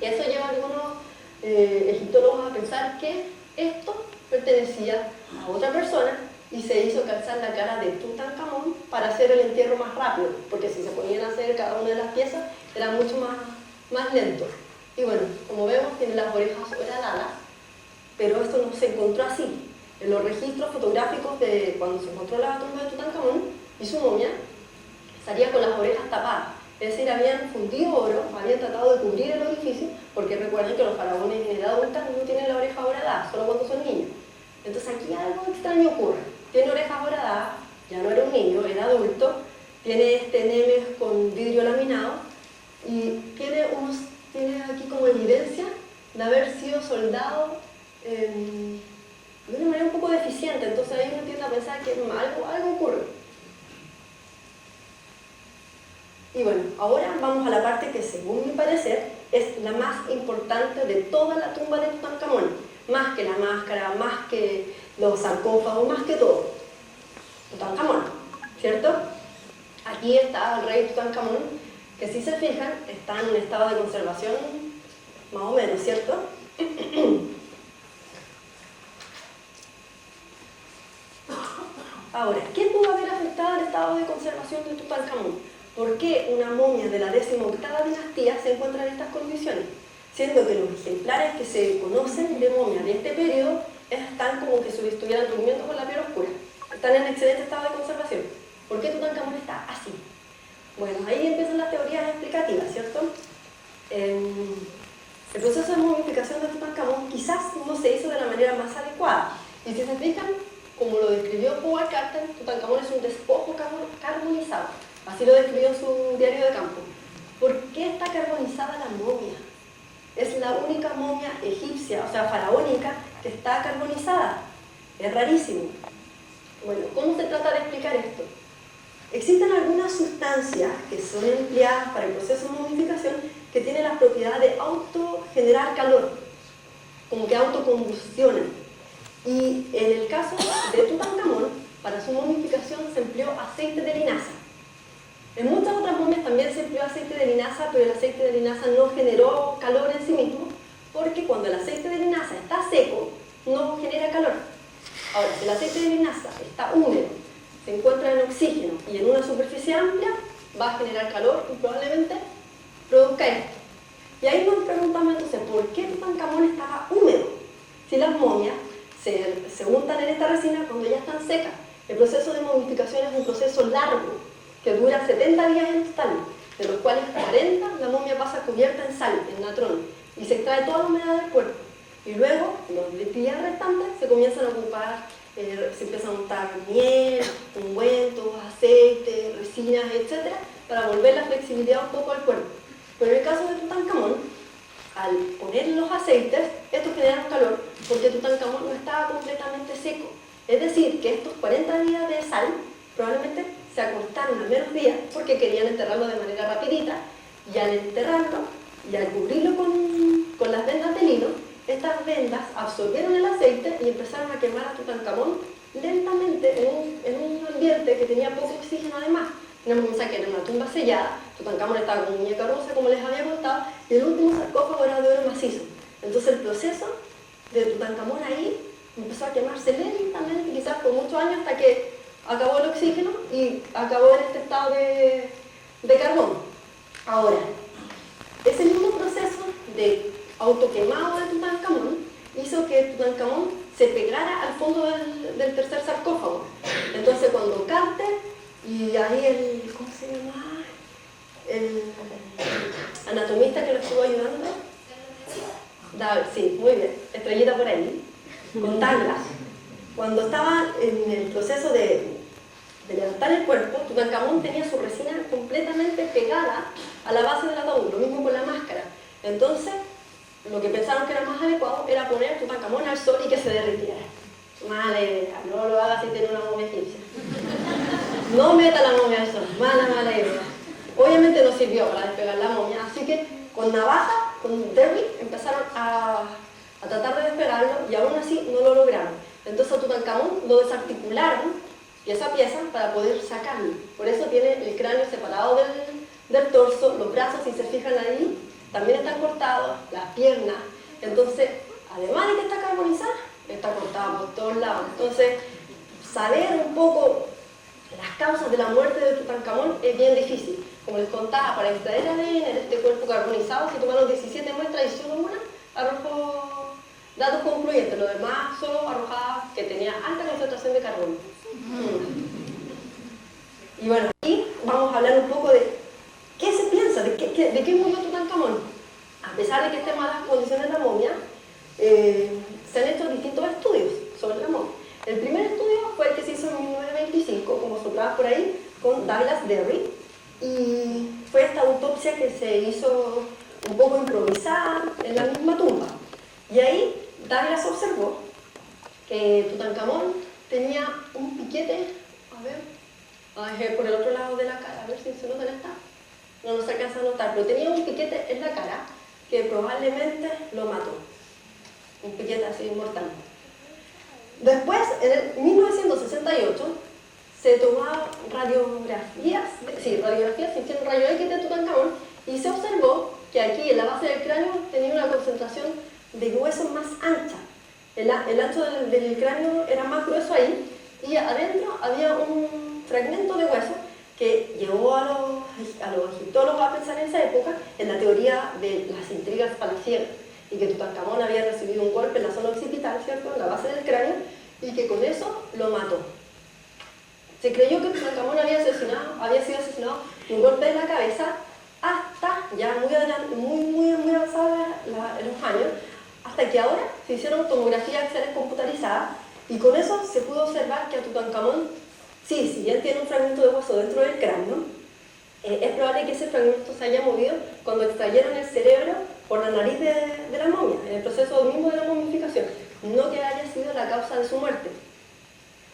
Y eso lleva a algunos egiptólogos a pensar que esto pertenecía a otra persona y se hizo calzar la cara de Tutankamón para hacer el entierro más rápido, porque si se ponían a hacer cada una de las piezas era mucho más lento. Y bueno, como vemos, tiene las orejas horadadas, pero esto no se encontró así. En los registros fotográficos de cuando se encontró la tumba de Tutankamón y su momia, salía con las orejas tapadas. Es decir, habían fundido oro, habían tratado de cubrir el orificio, porque recuerden que los faraones en edad adulta no tienen la oreja horadada, solo cuando son niños. Entonces aquí algo extraño ocurre. Tiene orejas horadadas, ya no era un niño, era adulto, tiene este Nemes con vidrio laminado y tiene aquí como evidencia de haber sido soldado de una manera un poco deficiente. Entonces ahí uno tiende a pensar que algo ocurre. Y bueno, ahora vamos a la parte que, según mi parecer, es la más importante de toda la tumba de Tutankamón. Más que la máscara, más que los sarcófagos, más que todo. Tutankamón, ¿cierto? Aquí está el rey Tutankamón, que si se fijan, está en un estado de conservación más o menos, ¿cierto? Ahora, ¿qué pudo haber afectado el estado de conservación de Tutankamón? ¿Por qué una momia de la 18ª dinastía se encuentra en estas condiciones? Siendo que los ejemplares que se conocen de momias de este periodo están como que si estuvieran durmiendo con la piel oscura. Están en excelente estado de conservación. ¿Por qué Tutankamón está así? Bueno, ahí empiezan las teorías explicativas, ¿cierto? El proceso de momificación de Tutankamón quizás no se hizo de la manera más adecuada. Y si se fijan, como lo describió Howard Carter, Tutankamón es un despojo carbonizado. Así lo describió en su diario de campo. ¿Por qué está carbonizada la momia? Es la única momia egipcia, o sea, faraónica, que está carbonizada. Es rarísimo. Bueno, ¿cómo se trata de explicar esto? Existen algunas sustancias que son empleadas para el proceso de momificación que tienen la propiedad de autogenerar calor, como que autocombustionan. Y en el caso de Tutankamón, para su momificación se empleó aceite de linaza. En muchas otras momias también se empleó aceite de linaza, pero el aceite de linaza no generó calor en sí mismo, porque cuando el aceite de linaza está seco, no genera calor. Ahora, si el aceite de linaza está húmedo, se encuentra en oxígeno y en una superficie amplia, va a generar calor y probablemente produzca esto. Y ahí nos preguntamos entonces, ¿por qué Tutankamón estaba húmedo? Si las momias se untan en esta resina cuando ya están secas. El proceso de momificación es un proceso largo, que dura 70 días en total, de los cuales 40 la momia pasa cubierta en sal, en natrón, y se extrae toda la humedad del cuerpo. Y luego, los días restantes se comienzan a ocupar, se empiezan a untar miel, ungüentos, aceite, resinas, etc., para volver la flexibilidad un poco al cuerpo. Pero en el caso de Tutankamón, al poner los aceites, estos generan calor porque Tutankamón no estaba completamente seco. Es decir, que estos 40 días de sal probablemente se acortaron a menos días porque querían enterrarlo de manera rapidita, y al enterrarlo y al cubrirlo con las vendas de lino, estas vendas absorbieron el aceite y empezaron a quemar a Tutankamón lentamente en un ambiente que tenía poco oxígeno además. Tenemos que pensar que era una tumba sellada, Tutankamón estaba con muñeca rusa, como les había contado, y el último sarcófago era de oro macizo. Entonces el proceso de Tutankamón ahí empezó a quemarse lentamente, quizás por muchos años, hasta que acabó el oxígeno y acabó en este estado de carbón. Ahora, ese mismo proceso de autoquemado de Tutankamón hizo que Tutankamón se pegara al fondo del tercer sarcófago. Entonces cuando Carter y ahí ¿cómo se llama? El anatomista que lo estuvo ayudando, sí, muy bien, estrellita por ahí, con Douglas, cuando estaba en el proceso de levantar el cuerpo, Tutankamón tenía su resina completamente pegada a la base del ataúd, lo mismo con la máscara. Entonces, lo que pensaron que era más adecuado era poner Tutankamón al sol y que se derritiera. Mala idea, no lo haga si tiene una momia egipcia. No meta la momia al sol, mala idea. Obviamente no sirvió para despegar la momia, así que con navaja, con Derrick, empezaron a tratar de despegarlo y aún así no lo lograron. Entonces a Tutankamón lo desarticularon pieza a pieza para poder sacarlo. Por eso tiene el cráneo separado del torso, los brazos, si se fijan ahí, también están cortados, las piernas. Entonces, además de que está carbonizada, está cortada por todos lados. Entonces, saber un poco las causas de la muerte de Tutankamón es bien difícil. Como les contaba, para extraer ADN de este cuerpo carbonizado se tomaron 17 muestras y solo una arrojó datos concluyentes. Lo demás solo arrojaba que tenía alta concentración de carbono. Y bueno, aquí vamos a hablar un poco de qué se piensa, de qué murió Tutankamón. A pesar de que esté en malas condiciones la momia, se han hecho distintos estudios sobre la momia. El primer estudio fue el que se hizo en 1925, como soplaba por ahí, con Douglas Derrick, y fue esta autopsia que se hizo un poco improvisada en la misma tumba. Y ahí Douglas observó que Tutankamón tenía un piquete, por el otro lado de la cara, a ver si se nota en esta. No se alcanza a notar, pero tenía un piquete en la cara que probablemente lo mató. Un piquete así mortal. Después, en 1968, se tomaron radiografías, se hicieron rayos X de Tutankamón y se observó que aquí en la base del cráneo tenía una concentración de hueso más ancha. El ancho del cráneo era más grueso ahí y adentro había un fragmento de hueso que llevó a los egiptólogos a pensar en esa época en la teoría de las intrigas palaciegas y que Tutankamón había recibido un golpe en la zona occipital, ¿cierto?, en la base del cráneo, y que con eso lo mató. Se creyó que Tutankamón había sido asesinado de un golpe en la cabeza hasta ya muy avanzados en los años, hasta que ahora se hicieron tomografías axiales computarizadas y con eso se pudo observar que a Tutankamón, sí, si bien tiene un fragmento de hueso dentro del cráneo, es probable que ese fragmento se haya movido cuando extrayeron el cerebro por la nariz de la momia, en el proceso mismo de la momificación, no que haya sido la causa de su muerte.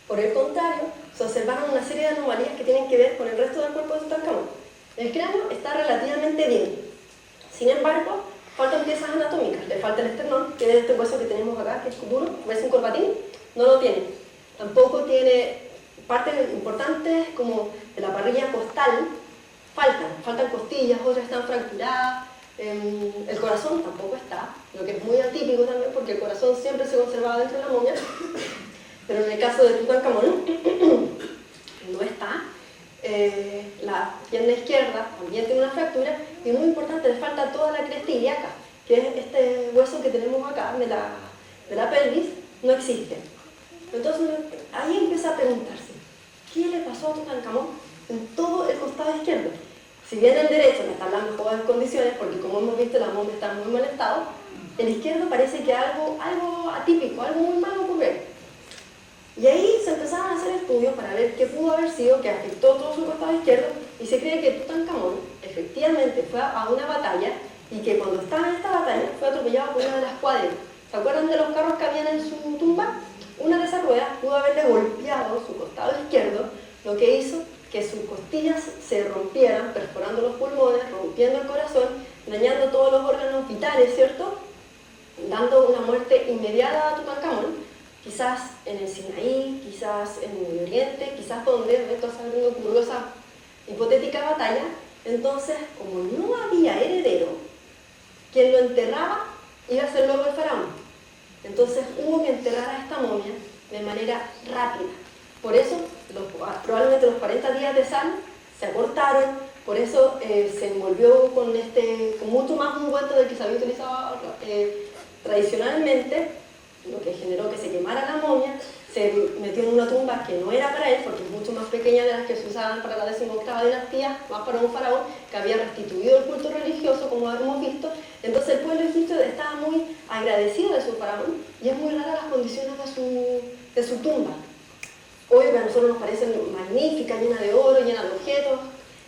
Por el contrario, se observaron una serie de anomalías que tienen que ver con el resto del cuerpo de Tutankamón. El cráneo está relativamente bien, sin embargo, faltan piezas anatómicas, le falta el esternón, que es este hueso que tenemos acá, que es duro, parece un corbatín, no lo tiene. Tampoco tiene partes importantes como de la parrilla costal, faltan costillas, otras están fracturadas, el corazón tampoco está, lo que es muy atípico también porque el corazón siempre se conservaba dentro de la momia, pero en el caso de Tutankamón no está. La pierna izquierda también tiene una fractura y muy importante, le falta toda la cresta ilíaca, que es este hueso que tenemos acá de la pelvis, no existe. Entonces ahí empieza a preguntarse, ¿qué le pasó a Tutankamón en todo el costado izquierdo? Si bien el derecho no está en las mejores condiciones, porque como hemos visto la momia está en muy mal estado, el izquierdo parece que algo atípico, algo muy malo ocurrió. Y ahí se empezaron a hacer estudios para ver qué pudo haber sido que afectó todo su costado izquierdo y se cree que Tutankamón efectivamente fue a una batalla y que cuando estaba en esta batalla fue atropellado por una de las cuadrigas. ¿Se acuerdan de los carros que habían en su tumba? Una de esas ruedas pudo haberle golpeado su costado izquierdo, lo que hizo que sus costillas se rompieran, perforando los pulmones, rompiendo el corazón, dañando todos los órganos vitales, ¿cierto?, dando una muerte inmediata a Tutankamón. Quizás en el Sinaí, quizás en el Medio Oriente, quizás donde ocurrió esa hipotética batalla. Entonces, como no había heredero, quien lo enterraba iba a ser luego el faraón. Entonces hubo que enterrar a esta momia de manera rápida. Por eso, probablemente los 40 días de sal se acortaron, por eso se envolvió con mucho más ungüento del que se había utilizado tradicionalmente, lo que generó que se quemara la momia. Se metió en una tumba que no era para él, porque es mucho más pequeña de las que se usaban para la 18ª dinastía, más para un faraón que había restituido el culto religioso, como hemos visto. Entonces el pueblo egipcio estaba muy agradecido de su faraón, y es muy rara las condiciones de su tumba. Obvio que a nosotros nos parecen magníficas, llenas de oro, llenas de objetos,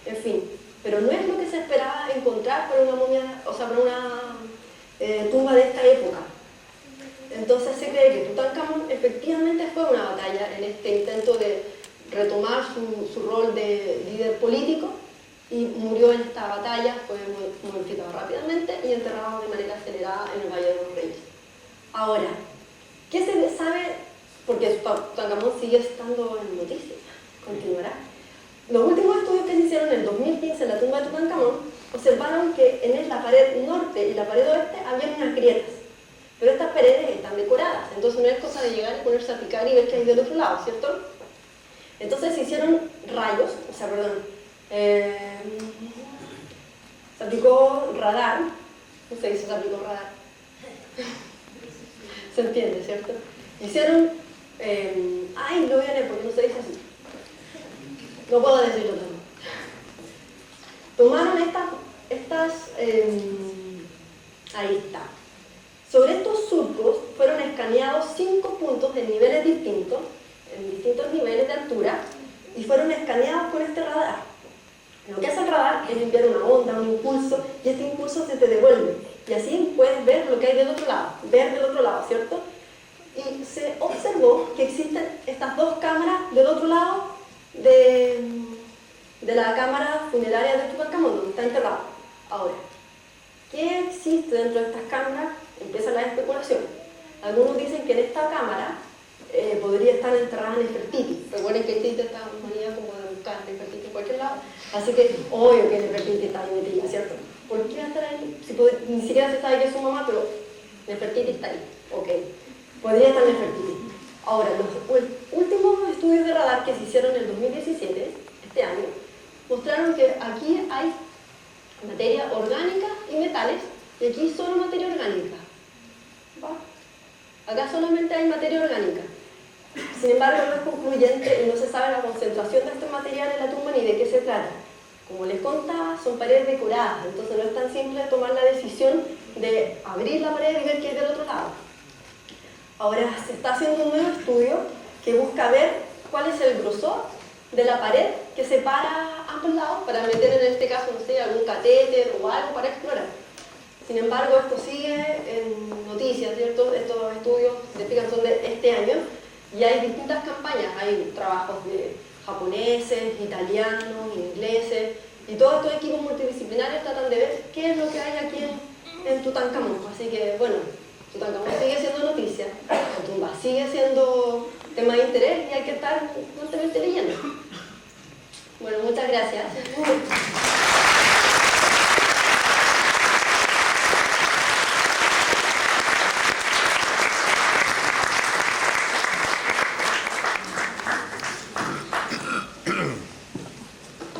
en fin, pero no es lo que se esperaba encontrar para una momia, o sea, para una tumba de esta época. Entonces se cree que Tutankamón efectivamente fue una batalla en este intento de retomar su rol de líder político, y murió en esta batalla, fue modificado rápidamente y enterrado de manera acelerada en el Valle de los Reyes. Ahora, ¿qué se sabe? Porque Tutankamón sigue estando en noticias, continuará. Los últimos estudios que se hicieron en el 2015 en la tumba de Tutankamón observaron que en la pared norte y la pared oeste había unas grietas. Pero estas paredes están decoradas, entonces no es cosa de llegar y ponerse a picar y ver qué hay del otro lado, ¿cierto? Entonces se hicieron rayos, se aplicó radar, ¿cómo se dice? Se aplicó radar. ¿Se entiende, cierto? Hicieron, lo voy a leer porque no se dice así. No puedo decirlo también. Tomaron ahí está. Sobre estos surcos fueron escaneados 5 puntos en niveles distintos, en distintos niveles de altura, y fueron escaneados con este radar. Lo que hace el radar es enviar una onda, un impulso, y este impulso se te devuelve. Y así puedes ver lo que hay del otro lado, ¿cierto? Y se observó que existen estas dos cámaras del otro lado de la cámara funeraria de Tutankamón, donde está enterrado. Ahora, ¿qué existe dentro de estas cámaras? Empiezan las especulaciones. Algunos dicen que en esta cámara podría estar enterrada Nefertiti. Recuerden que existe esta manía como de buscar Nefertiti en cualquier lado. Así que, obvio que Nefertiti está ahí metida, ¿cierto? ¿Por qué va a estar ahí? Ni siquiera se sabe que es su mamá, pero Nefertiti está ahí. Ok. Podría estar Nefertiti. Ahora, los últimos estudios de radar que se hicieron en el 2017, este año, mostraron que aquí hay materia orgánica y metales, y aquí solo materia orgánica. ¿Va? Acá solamente hay materia orgánica. Sin embargo, no es concluyente y no se sabe la concentración de este material en la tumba ni de qué se trata. Como les contaba, son paredes decoradas, entonces no es tan simple tomar la decisión de abrir la pared y ver qué hay del otro lado. Ahora se está haciendo un nuevo estudio que busca ver cuál es el grosor de la pared que separa ambos lados para meter en este caso, no sé, algún catéter o algo para explorar. Sin embargo, esto sigue en noticias, ¿cierto? Estos estudios de explican son de este año, y hay distintas campañas, hay trabajos de japoneses, italianos, ingleses, y todos estos equipos multidisciplinarios tratan de ver qué es lo que hay aquí en Tutankamón. Así que, bueno, Tutankamón sigue siendo noticia, la tumba sigue siendo tema de interés y hay que estar constantemente leyendo. Bueno, muchas gracias.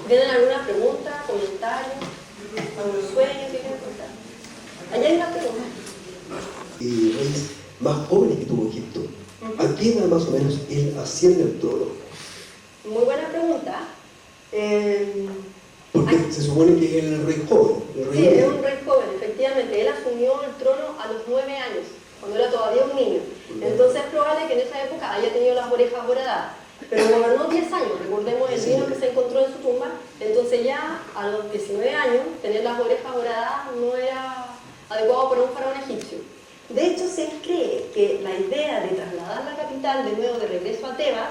¿Tienen alguna pregunta, comentario, algún sueño que quieran contar? Allá hay una pregunta. Reyes más jóvenes que tuvo Egipto. ¿A qué edad más o menos él asciende al trono? Muy buena pregunta. Porque se supone que es el rey joven. Sí, es un rey joven, efectivamente. Él asumió el trono a los 9 años, cuando era todavía un niño. Entonces es probable que en esa época haya tenido las orejas bordadas. Pero gobernó 10 años, recordemos el vino que se encontró en su tumba. Entonces ya a los 19 años, tener las orejas bordadas no era adecuado para un faraón egipcio. De hecho, se cree que la idea de trasladar la capital de nuevo de regreso a Tebas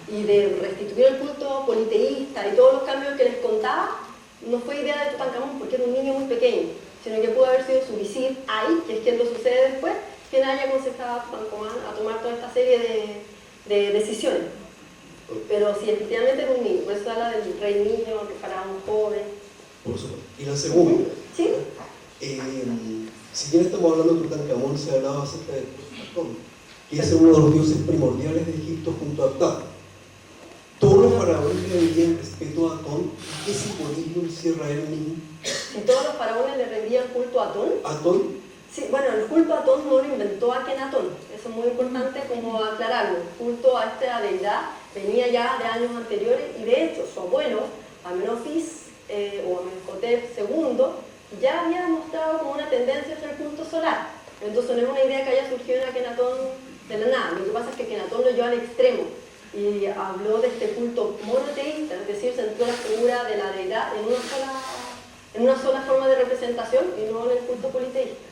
y de restituir el culto politeísta y todos los cambios que les contaba, no fue idea de Tutankamón porque era un niño muy pequeño, sino que pudo haber sido su visir Ay, que es quien lo sucede después, quien haya aconsejado a Tutankamón a tomar toda esta serie de decisiones. Pero sí, efectivamente era un niño, por eso habla del rey niño, el faraón joven. Por supuesto. Y la segunda. ¿Sí? Si bien estamos hablando de Tutankamón, se hablaba acerca de Atón, que es uno de los dioses primordiales de Egipto junto a Ptah. Todos los faraones le rendían respeto a Atón. ¿Qué simbolismo encierra él mismo? Si todos los faraones le rendían culto a Atón. ¿Atón? Sí, bueno, el culto a Atón no lo inventó Akenatón. Eso es muy importante como aclararlo. El culto a esta deidad venía ya de años anteriores y de hecho su abuelo, Amenofis o Amenhotep II, ya había mostrado como una tendencia hacia el culto solar. Entonces no es una idea que haya surgido en Akenatón de la nada. Lo que pasa es que Akenatón lo llevó al extremo y habló de este culto monoteísta, es decir, centró la figura de la deidad en una sola forma de representación y no en el culto politeísta.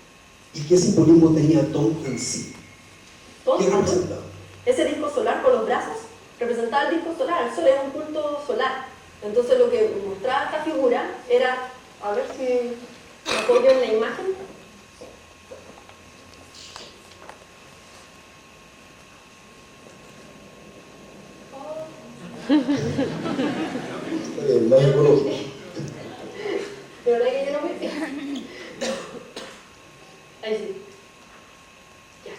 ¿Y qué simbolismo tenía Atón en sí? ¿Qué representaba? Ese disco solar con los brazos representaba el disco solar. El sol es un culto solar. Entonces lo que mostraba esta figura era, a ver si me apoyo en la imagen. Más ecológico. De verdad que yo no me fijo. Ahí sí. Ya.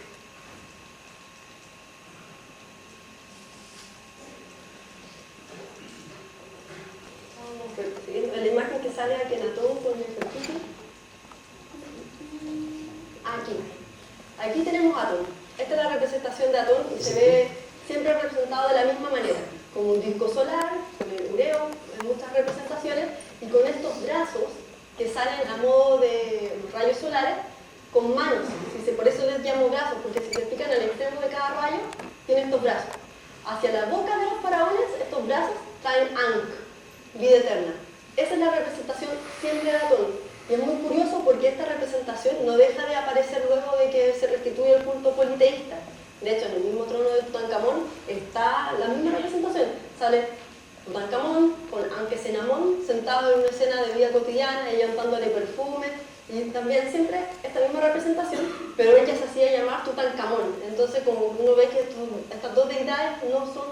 La imagen que sale aquí en Akenatón con el ejercicio. Aquí tenemos Atón. Esta es la representación de Atón y se ve siempre representado de la misma manera, como un disco solar, con el ureo, en muchas representaciones, y con estos brazos que salen a modo de rayos solares, con manos. Por eso les llamo brazos, porque si se fijan al extremo de cada rayo, tiene estos brazos. Hacia la boca de los faraones, estos brazos traen Ankh, vida eterna. Esa es la representación siempre de Atón. Y es muy curioso porque esta representación no deja de aparecer luego de que se restituye el culto politeísta. De hecho, en el mismo trono de Tutankamón está la misma representación. Sale Tutankamón con Ankhesenamón sentado en una escena de vida cotidiana, ella untándole perfume, y también siempre esta misma representación, pero ella se hacía llamar Tutankamón. Entonces, como uno ve que estas dos deidades no son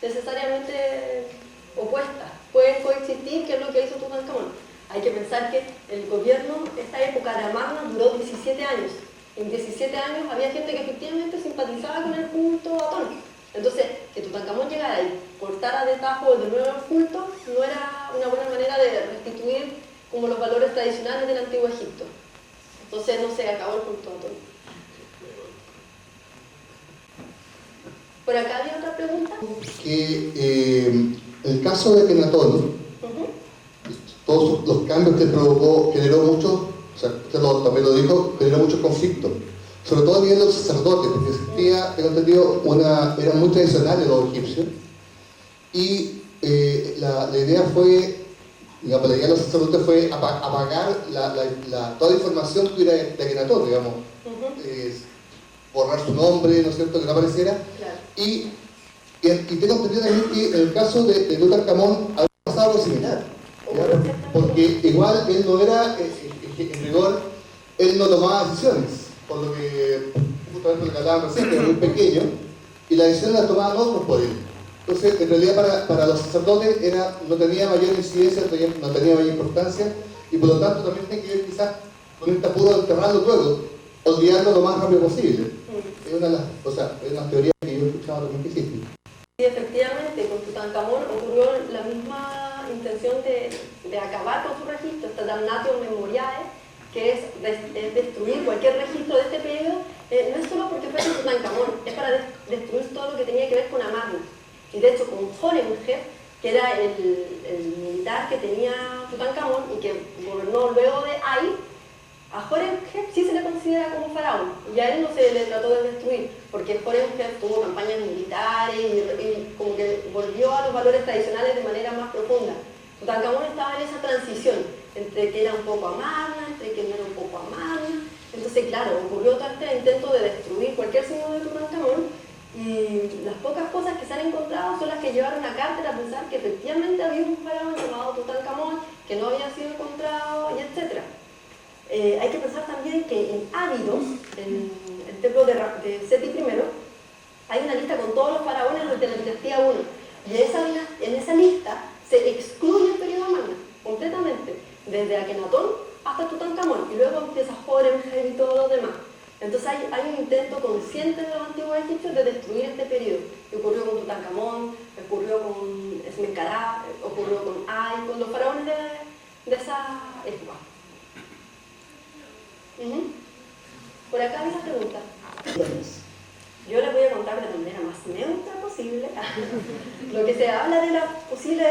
necesariamente opuestas, pueden coexistir, que es lo que hizo Tutankamón. Hay que pensar que el gobierno, esta época de Amarna duró 17 años. En 17 años había gente que efectivamente simpatizaba con el culto a Atón. Entonces, que Tutankamón llegara y cortara de tajo de nuevo el culto no era una buena manera de restituir como los valores tradicionales del antiguo Egipto. Entonces no se acabó el culto a Atón. ¿Por acá había otra pregunta? Que el caso de Akenatón, todos los cambios que provocó, generó muchos, o sea, usted también lo dijo, generó muchos conflictos. Sobre todo a nivel de los sacerdotes, porque existía, tengo entendido, eran muy tradicionales los egipcios, y la idea fue, digamos, la idea de los sacerdotes fue apagar toda la información que hubiera de Akenatón, digamos, borrar su nombre, ¿no es cierto?, que no apareciera. Claro. Y tengo entendido también que en el caso de Tutankamón había pasado algo similar. Porque igual él no era, en rigor, él no tomaba decisiones, por lo que justamente lo que hablaban recién, que era muy pequeño, y las decisiones las tomaban otros por él. Entonces, en realidad para los sacerdotes no tenía mayor incidencia, no tenía mayor importancia, y por lo tanto también tiene que ver quizás con este apuro de enterrarlo luego, olvidando lo más rápido posible. Es una de las teorías que yo he escuchado también que existen. Sí, efectivamente, con Tutankamón ocurrió la misma intención de acabar con su registro, esta damnatio memoriae, que es destruir cualquier registro de este periodo. No es solo porque fuera Tutankamón, es para destruir todo lo que tenía que ver con Amarna. Y de hecho con Horemheb, que era el militar que tenía Tutankamón y que gobernó luego de Ay, a Horemheb sí se le considera como faraón, y a él no se le trató de destruir, porque Horemheb tuvo campañas militares y como que volvió a los valores tradicionales de manera más profunda. Tutankamón estaba en esa transición, entre que era un poco Amarna, entre que no era un poco Amarna. Entonces, claro, ocurrió todo este intento de destruir cualquier signo de Tutankamón, y las pocas cosas que se han encontrado son las que llevaron a Carter a pensar que efectivamente había un faraón llamado Tutankamón, que no había sido encontrado, y etc. Hay que pensar también que en Abidos, en el templo de Seti I, hay una lista con todos los faraones desde la dinastía 1. Y en esa lista se excluye el periodo Amarna, completamente, desde Akenatón hasta Tutankamón, y luego empieza Horemheb y todo lo demás. Entonces hay un intento consciente de los antiguos egipcios de destruir este periodo. Ocurrió con Tutankamón, ocurrió con Esmencará, ocurrió con Ay, con los faraones de esa época. Por acá hay una pregunta. Yo les voy a contar de la manera más neutra posible lo que se habla de la posible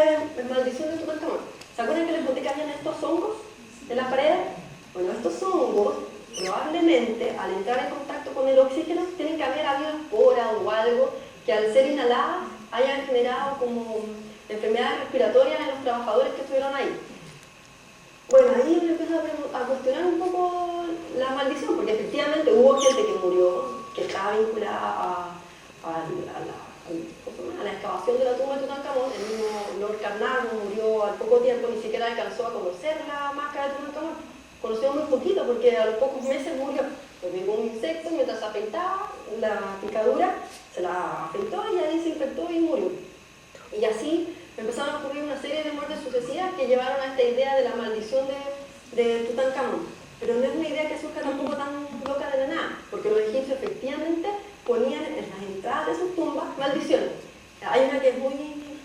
maldición de Tutankamón. ¿Se acuerdan que les conté que habían estos hongos en las paredes? Bueno, estos hongos probablemente al entrar en contacto con el oxígeno tienen que haber habido esporas o algo que al ser inhaladas hayan generado como enfermedades respiratorias en los trabajadores que estuvieron ahí. Bueno, ahí me empezó a cuestionar un poco la maldición, porque efectivamente hubo gente que murió, que estaba vinculada a la excavación de la tumba de Tutankamón. El mismo Lord Carnarvon murió al poco tiempo, ni siquiera alcanzó a conocer la máscara de Tutankamón. Conoció muy poquito porque a los pocos meses murió. Le picó un insecto mientras se afeitaba, la picadura se la afeitó y ahí se infectó y murió. Y así empezaron a ocurrir una serie de muertes sucesivas que llevaron a esta idea de la maldición de Tutankamón. Pero no es una idea que surja tampoco tan loca de la nada, porque los egipcios efectivamente ponían en las entradas de sus tumbas maldiciones. Hay una que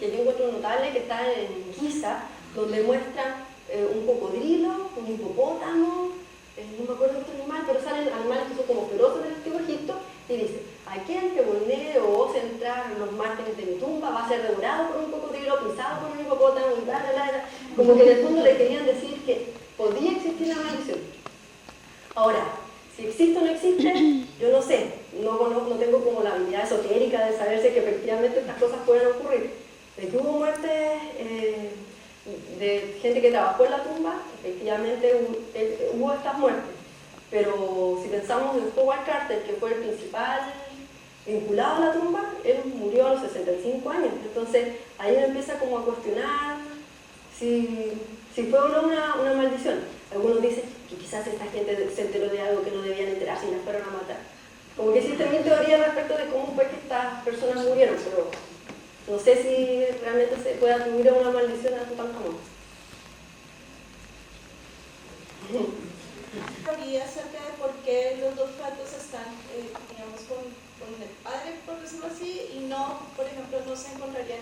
yo encuentro notable, que está en Giza, donde muestran un cocodrilo, un hipopótamo, no me acuerdo de otro animal, pero salen animales que son como feroces del antiguo Egipto, y dice: aquel que vulnere o ose entrar en los márgenes de mi tumba va a ser devorado por un cocodrilo, pisado por un hipopótamo, y bla, bla, bla. Como que en el fondo le querían decir que podía existir la maldición. Ahora, si existe o no existe, yo no sé, no tengo como la habilidad esotérica de saber si que efectivamente estas cosas pueden ocurrir. De que hubo muertes de gente que trabajó en la tumba, efectivamente hubo estas muertes. Pero si pensamos en Howard Carter, que fue el principal vinculado a la tumba, él murió a los 65 años. Entonces ahí uno empieza como a cuestionar si fue o no una maldición. Algunos dicen que quizás esta gente se enteró de algo que no debían enterarse y las fueron a matar. Como que existen mil teorías respecto de cómo fue que estas personas murieron, pero no sé si realmente se puede atribuir a una maldición a Tutankamón. Teoría acerca de por qué los dos fetos están, digamos, con el padre, por decirlo así, y no, por ejemplo, no se encontrarían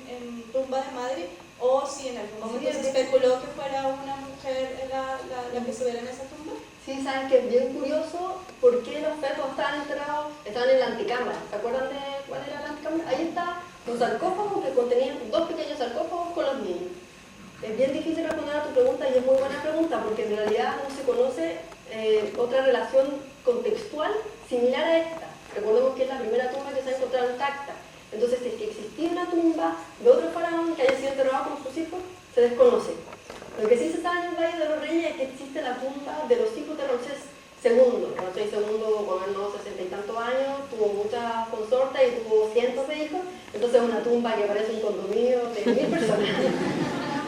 en tumba de madre, o si en algún momento se especuló que fuera una mujer la que estuviera en esa tumba. Sí, saben que es bien curioso por qué los fetos estaban enterrados, estaban en la anticámara. ¿Se acuerdan de cuál era la anticámara? Ahí está un sarcófago que contenía dos pequeños sarcófagos con los niños. Es bien difícil responder a tu pregunta y es muy buena pregunta porque en realidad no se conoce otra relación contextual similar a esta. Recordemos que es la primera tumba que se ha encontrado intacta. Entonces, si es que existía una tumba de otro faraón que haya sido enterrado con sus hijos, se desconoce. Lo que sí se sabe en el Valle de los Reyes es que existe la tumba de los hijos de Ramsés II. Ramsés II gobernó 60 y tantos años, tuvo muchas consortes y tuvo cientos de hijos. Entonces es una tumba que parece un condominio de 1000 personas.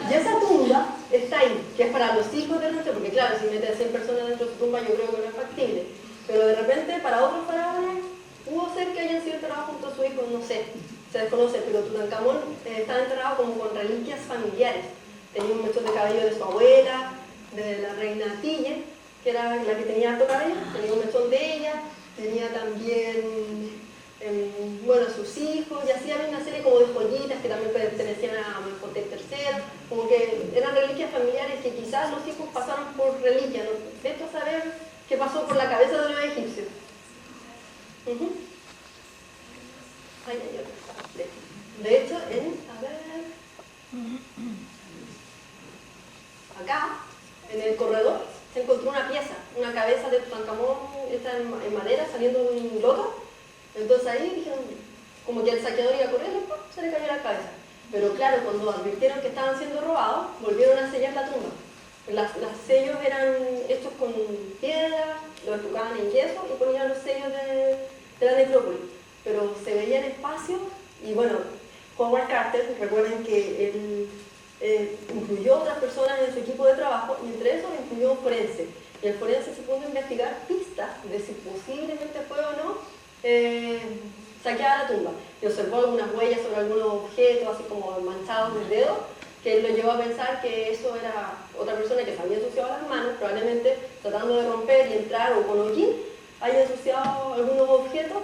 Y esa tumba está ahí, que es para los hijos de Ramsés, porque claro, si metes a 100 personas dentro de su tumba yo creo que no es factible. Pero de repente para otros faraones pudo ser que hayan sido enterrados junto a sus hijos, no sé, se desconoce, pero Tutankamón estaba enterrado como con reliquias familiares. Tenía un mechón de cabello de su abuela, de la reina Tille, que era la que tenía harto cabello, tenía un mechón de ella, tenía también, bueno, sus hijos, y así había una serie como de joyitas que también pertenecían a Amenhotep III, como que eran reliquias familiares que quizás los hijos pasaron por reliquia, no sé saber qué pasó por la cabeza de los egipcios. Ay, hay otra. De hecho, acá, en el corredor, se encontró una pieza, una cabeza de Tutankamón hecha en madera saliendo de un loto. Entonces ahí dijeron, como que el saqueador iba corriendo, se le cayó la cabeza. Pero claro, cuando advirtieron que estaban siendo robados, volvieron a sellar la tumba. Los sellos eran hechos con piedra, los estucaban en yeso y ponían los sellos de la necrópolis. Pero se veía el espacio y bueno, Howard Carter, recuerden que él incluyó a otras personas en su equipo de trabajo y entre esos incluyó un forense. Y el forense se puso a investigar pistas de si posiblemente fue o no saqueada la tumba. Y observó algunas huellas sobre algunos objetos, así como manchados de dedo, que lo llevó a pensar que eso era otra persona que se había ensuciado las manos, probablemente tratando de romper y entrar o con hollín, haya ensuciado algunos objetos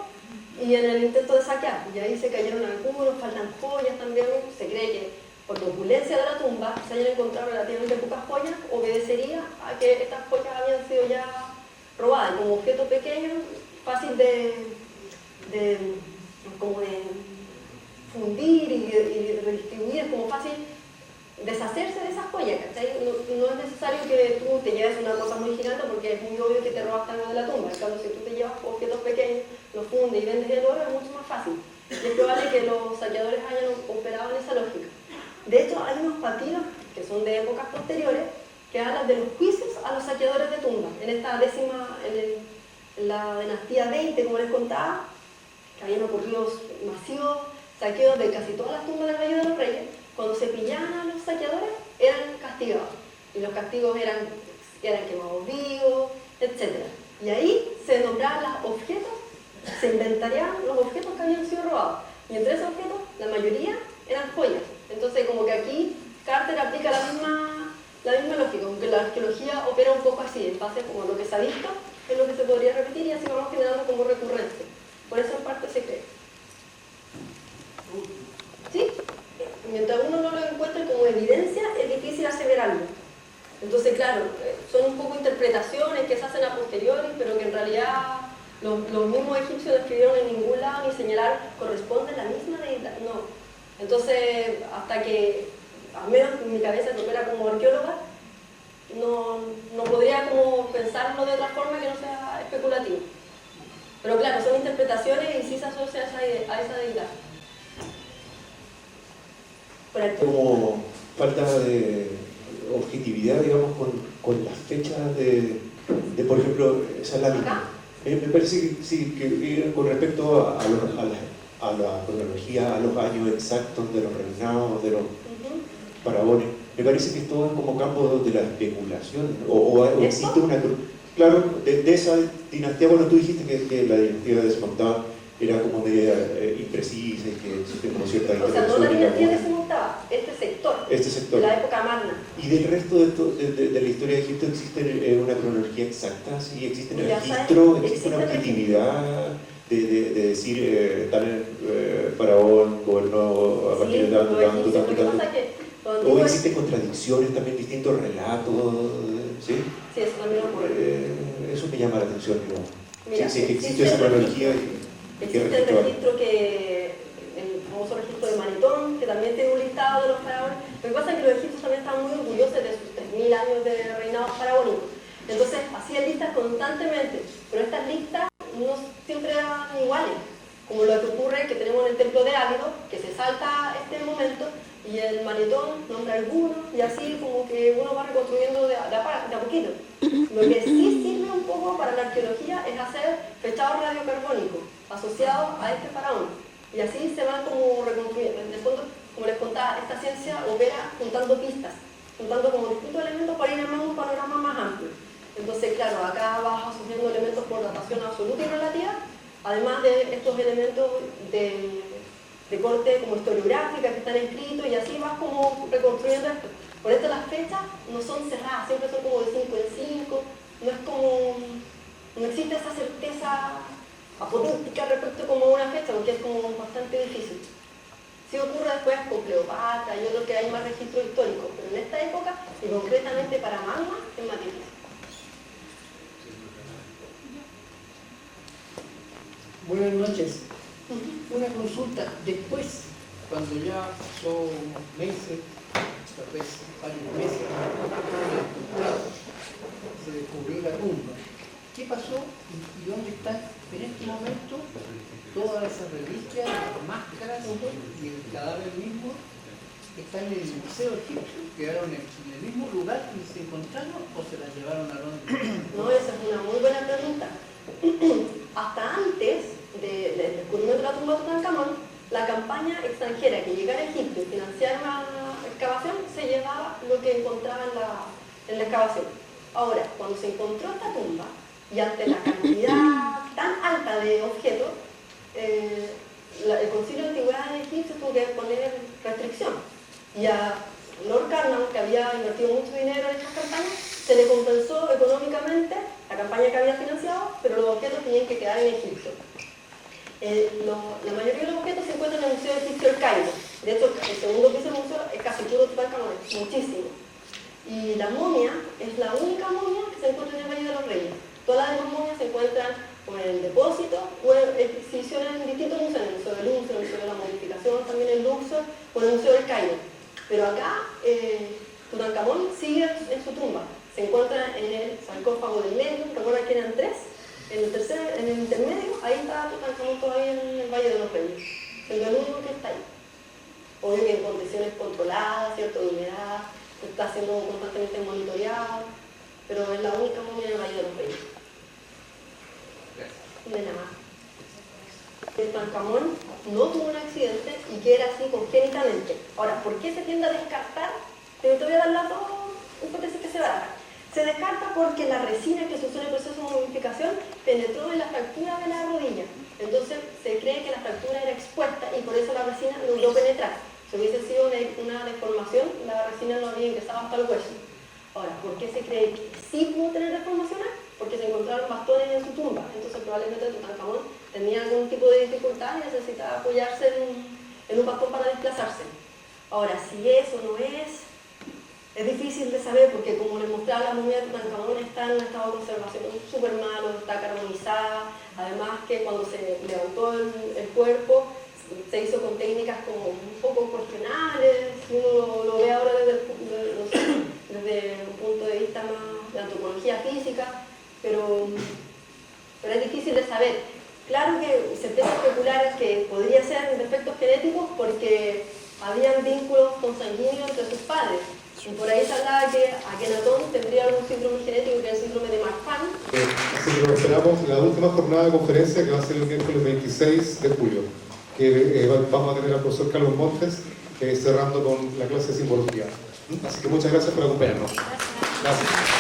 y en el intento de saquear. Y ahí se cayeron algunos, faltan joyas también. Se cree que por la opulencia de la tumba se hayan encontrado relativamente pocas joyas, obedecería a que estas joyas habían sido ya robadas. Como objeto pequeño, fácil de fundir y redistribuir, es como fácil deshacerse de esas joyas, ¿cachai? No es necesario que tú te lleves una cosa muy gigante porque es muy obvio que te robaste algo de la tumba. En cambio, si tú te llevas objetos pequeños, los fundes y vendes el oro, es mucho más fácil. Y es probable que los saqueadores hayan operado en esa lógica. De hecho, hay unos papiros que son de épocas posteriores que hablan de los juicios a los saqueadores de tumbas. En esta en la dinastía 20, como les contaba, que habían ocurrido masivos saqueos de casi todas las tumbas del Valle de los Reyes. Cuando se pillaban a los saqueadores, eran castigados. Y los castigos eran quemados vivos, etc. Y ahí se nombraban los objetos, se inventarían los objetos que habían sido robados. Y entre esos objetos, la mayoría eran joyas. Entonces, como que aquí Carter aplica la misma lógica, aunque la arqueología opera un poco así, en base como lo que se ha visto, es lo que se podría repetir y así vamos generando como recurrencia. Por eso en parte se cree. ¿Sí? Mientras uno no lo encuentre como evidencia, es difícil aseverarlo. Entonces, claro, son un poco interpretaciones que se hacen a posteriori, pero que en realidad los mismos egipcios no escribieron en ningún lado ni señalaron corresponde a la misma deidad. No. Entonces, hasta que, al menos en mi cabeza que opera como arqueóloga, no podría como pensarlo de otra forma que no sea especulativo. Pero claro, son interpretaciones y sí se asocia a esa deidad. Como falta de objetividad, digamos, con las fechas de por ejemplo, esa es la misma. Me parece que sí, que con respecto a la cronología, a los años exactos de los reinados, de los faraones, me parece que esto es como campo de la especulación, o existe una... Claro, de esa dinastía, bueno, tú dijiste que la dinastía de Desmontada era como media imprecisa y que existe como cierta o sea, no la interpretación. dinastía desmontada, este sector, de la época magna. ¿Y del resto de la historia de Egipto existe una cronología exacta? ¿Sí? ¿Existe un registro? ¿Existe una objetividad de decir tal faraón gobernó a partir de tanto? ¿O existen contradicciones también, distintos relatos? ¿Sí? Sí, eso también ocurre. Eso me llama la atención, ¿no? Mira, sí, que existe esa cronología. Existe el registro el famoso registro de Manetón, que también tiene un listado de los faraones. Lo que pasa es que los egipcios también están muy orgullosos de sus 3000 años de reinado faraónico. Entonces, hacían listas constantemente, pero estas listas no siempre eran iguales. Como lo que ocurre que tenemos en el templo de Ávido, que se salta este momento, y el Manetón nombra algunos, y así como que uno va reconstruyendo de a poquito. Lo que sí sirve un poco para la arqueología es hacer fechados radiocarbónicos asociados a este faraón. Y así se van como reconstruyendo. En el fondo, como les contaba, esta ciencia opera juntando pistas, juntando como distintos elementos para ir armando un panorama más amplio. Entonces, claro, acá vas asociando elementos por datación absoluta y relativa, además de estos elementos de corte como historiográfica que están escritos, y así vas como reconstruyendo esto. Por esto las fechas no son cerradas, siempre son como de 5 en 5, no existe esa certeza apodíctica respecto como a una fecha, porque es como bastante difícil. Sí ocurre después con Cleopatra y otros que hay más registros históricos, pero en esta época, y concretamente para Magma, es más difícil. Buenas noches. Una consulta. Después, cuando ya pasó unos meses, tal vez varios meses, se descubrió la tumba. ¿Qué pasó y dónde están en este momento todas esas reliquias, las máscaras y el cadáver mismo? ¿Están en el Museo Egipcio? ¿Quedaron en el mismo lugar donde se encontraron o se las llevaron a Londres? No, esa es una muy buena pregunta. Hasta antes del descubrimiento de la tumba de Tutankamón, la campaña extranjera que llegara a Egipto y financiara una excavación se llevaba lo que encontraba en la excavación. Ahora, cuando se encontró esta tumba y ante la cantidad tan alta de objetos, el Concilio de Antigüedades de Egipto tuvo que poner restricción. Y a lo que quedar en Egipto. La mayoría de los objetos se encuentran en el Museo Egipcio del Cairo. De hecho, el segundo piso del museo es casi puro Tutankamón, muchísimo. Y la momia es la única momia que se encuentra en el Valle de los Reyes. Todas las demás momias se encuentran o en el depósito o en exhibiciones en distintos museos, en el Museo de Luxor, el Museo de la Modificación, también en Luxor, o en el Museo del Cairo. Pero acá, Tutankamón sigue en su tumba. Se encuentra en el sarcófago del medio, recuerda que eran 3. En el intermedio, ahí está Tutankamón todavía en el Valle de los Reyes. Es el único que está ahí. Obvio que en condiciones controladas, ¿cierto? De humedad, está siendo constantemente monitoreado, pero es la única momia en el Valle de los Reyes. De nada. Tutankamón no tuvo un accidente y que era así congénitamente. Ahora, ¿por qué se tiende a descartar? Te voy a dar las dos hipótesis que se barajan. Se descarta porque la resina que se usó en el proceso de momificación penetró en la fractura de la rodilla. Entonces se cree que la fractura era expuesta y por eso la resina logró penetrar. Si hubiese sido una deformación, la resina no habría ingresado hasta el hueso. Ahora, ¿por qué se cree que sí pudo tener deformaciones? Porque se encontraron bastones en su tumba. Entonces probablemente Tutankamón tenía algún tipo de dificultad y necesitaba apoyarse en un bastón para desplazarse. Ahora, si eso no es difícil de saber porque, como les mostraba, la momia de Tutankamón está en un estado de conservación súper malo, está carbonizada. Además que cuando se levantó el cuerpo se hizo con técnicas como un poco cuestionables. Si uno lo ve ahora desde un punto de vista más de antropología física, pero es difícil de saber. Claro que se empieza a especular que podría ser defectos genéticos porque habían vínculos consanguíneos entre sus padres. Y por ahí se hablaba que Akenatón tendría algún síndrome genético, que es el síndrome de Marfan. Así que esperamos la última jornada de conferencia que va a ser el miércoles 26 de julio, que vamos a tener al profesor Carlos Montes cerrando con la clase de simbología. Así que muchas gracias por acompañarnos. Gracias.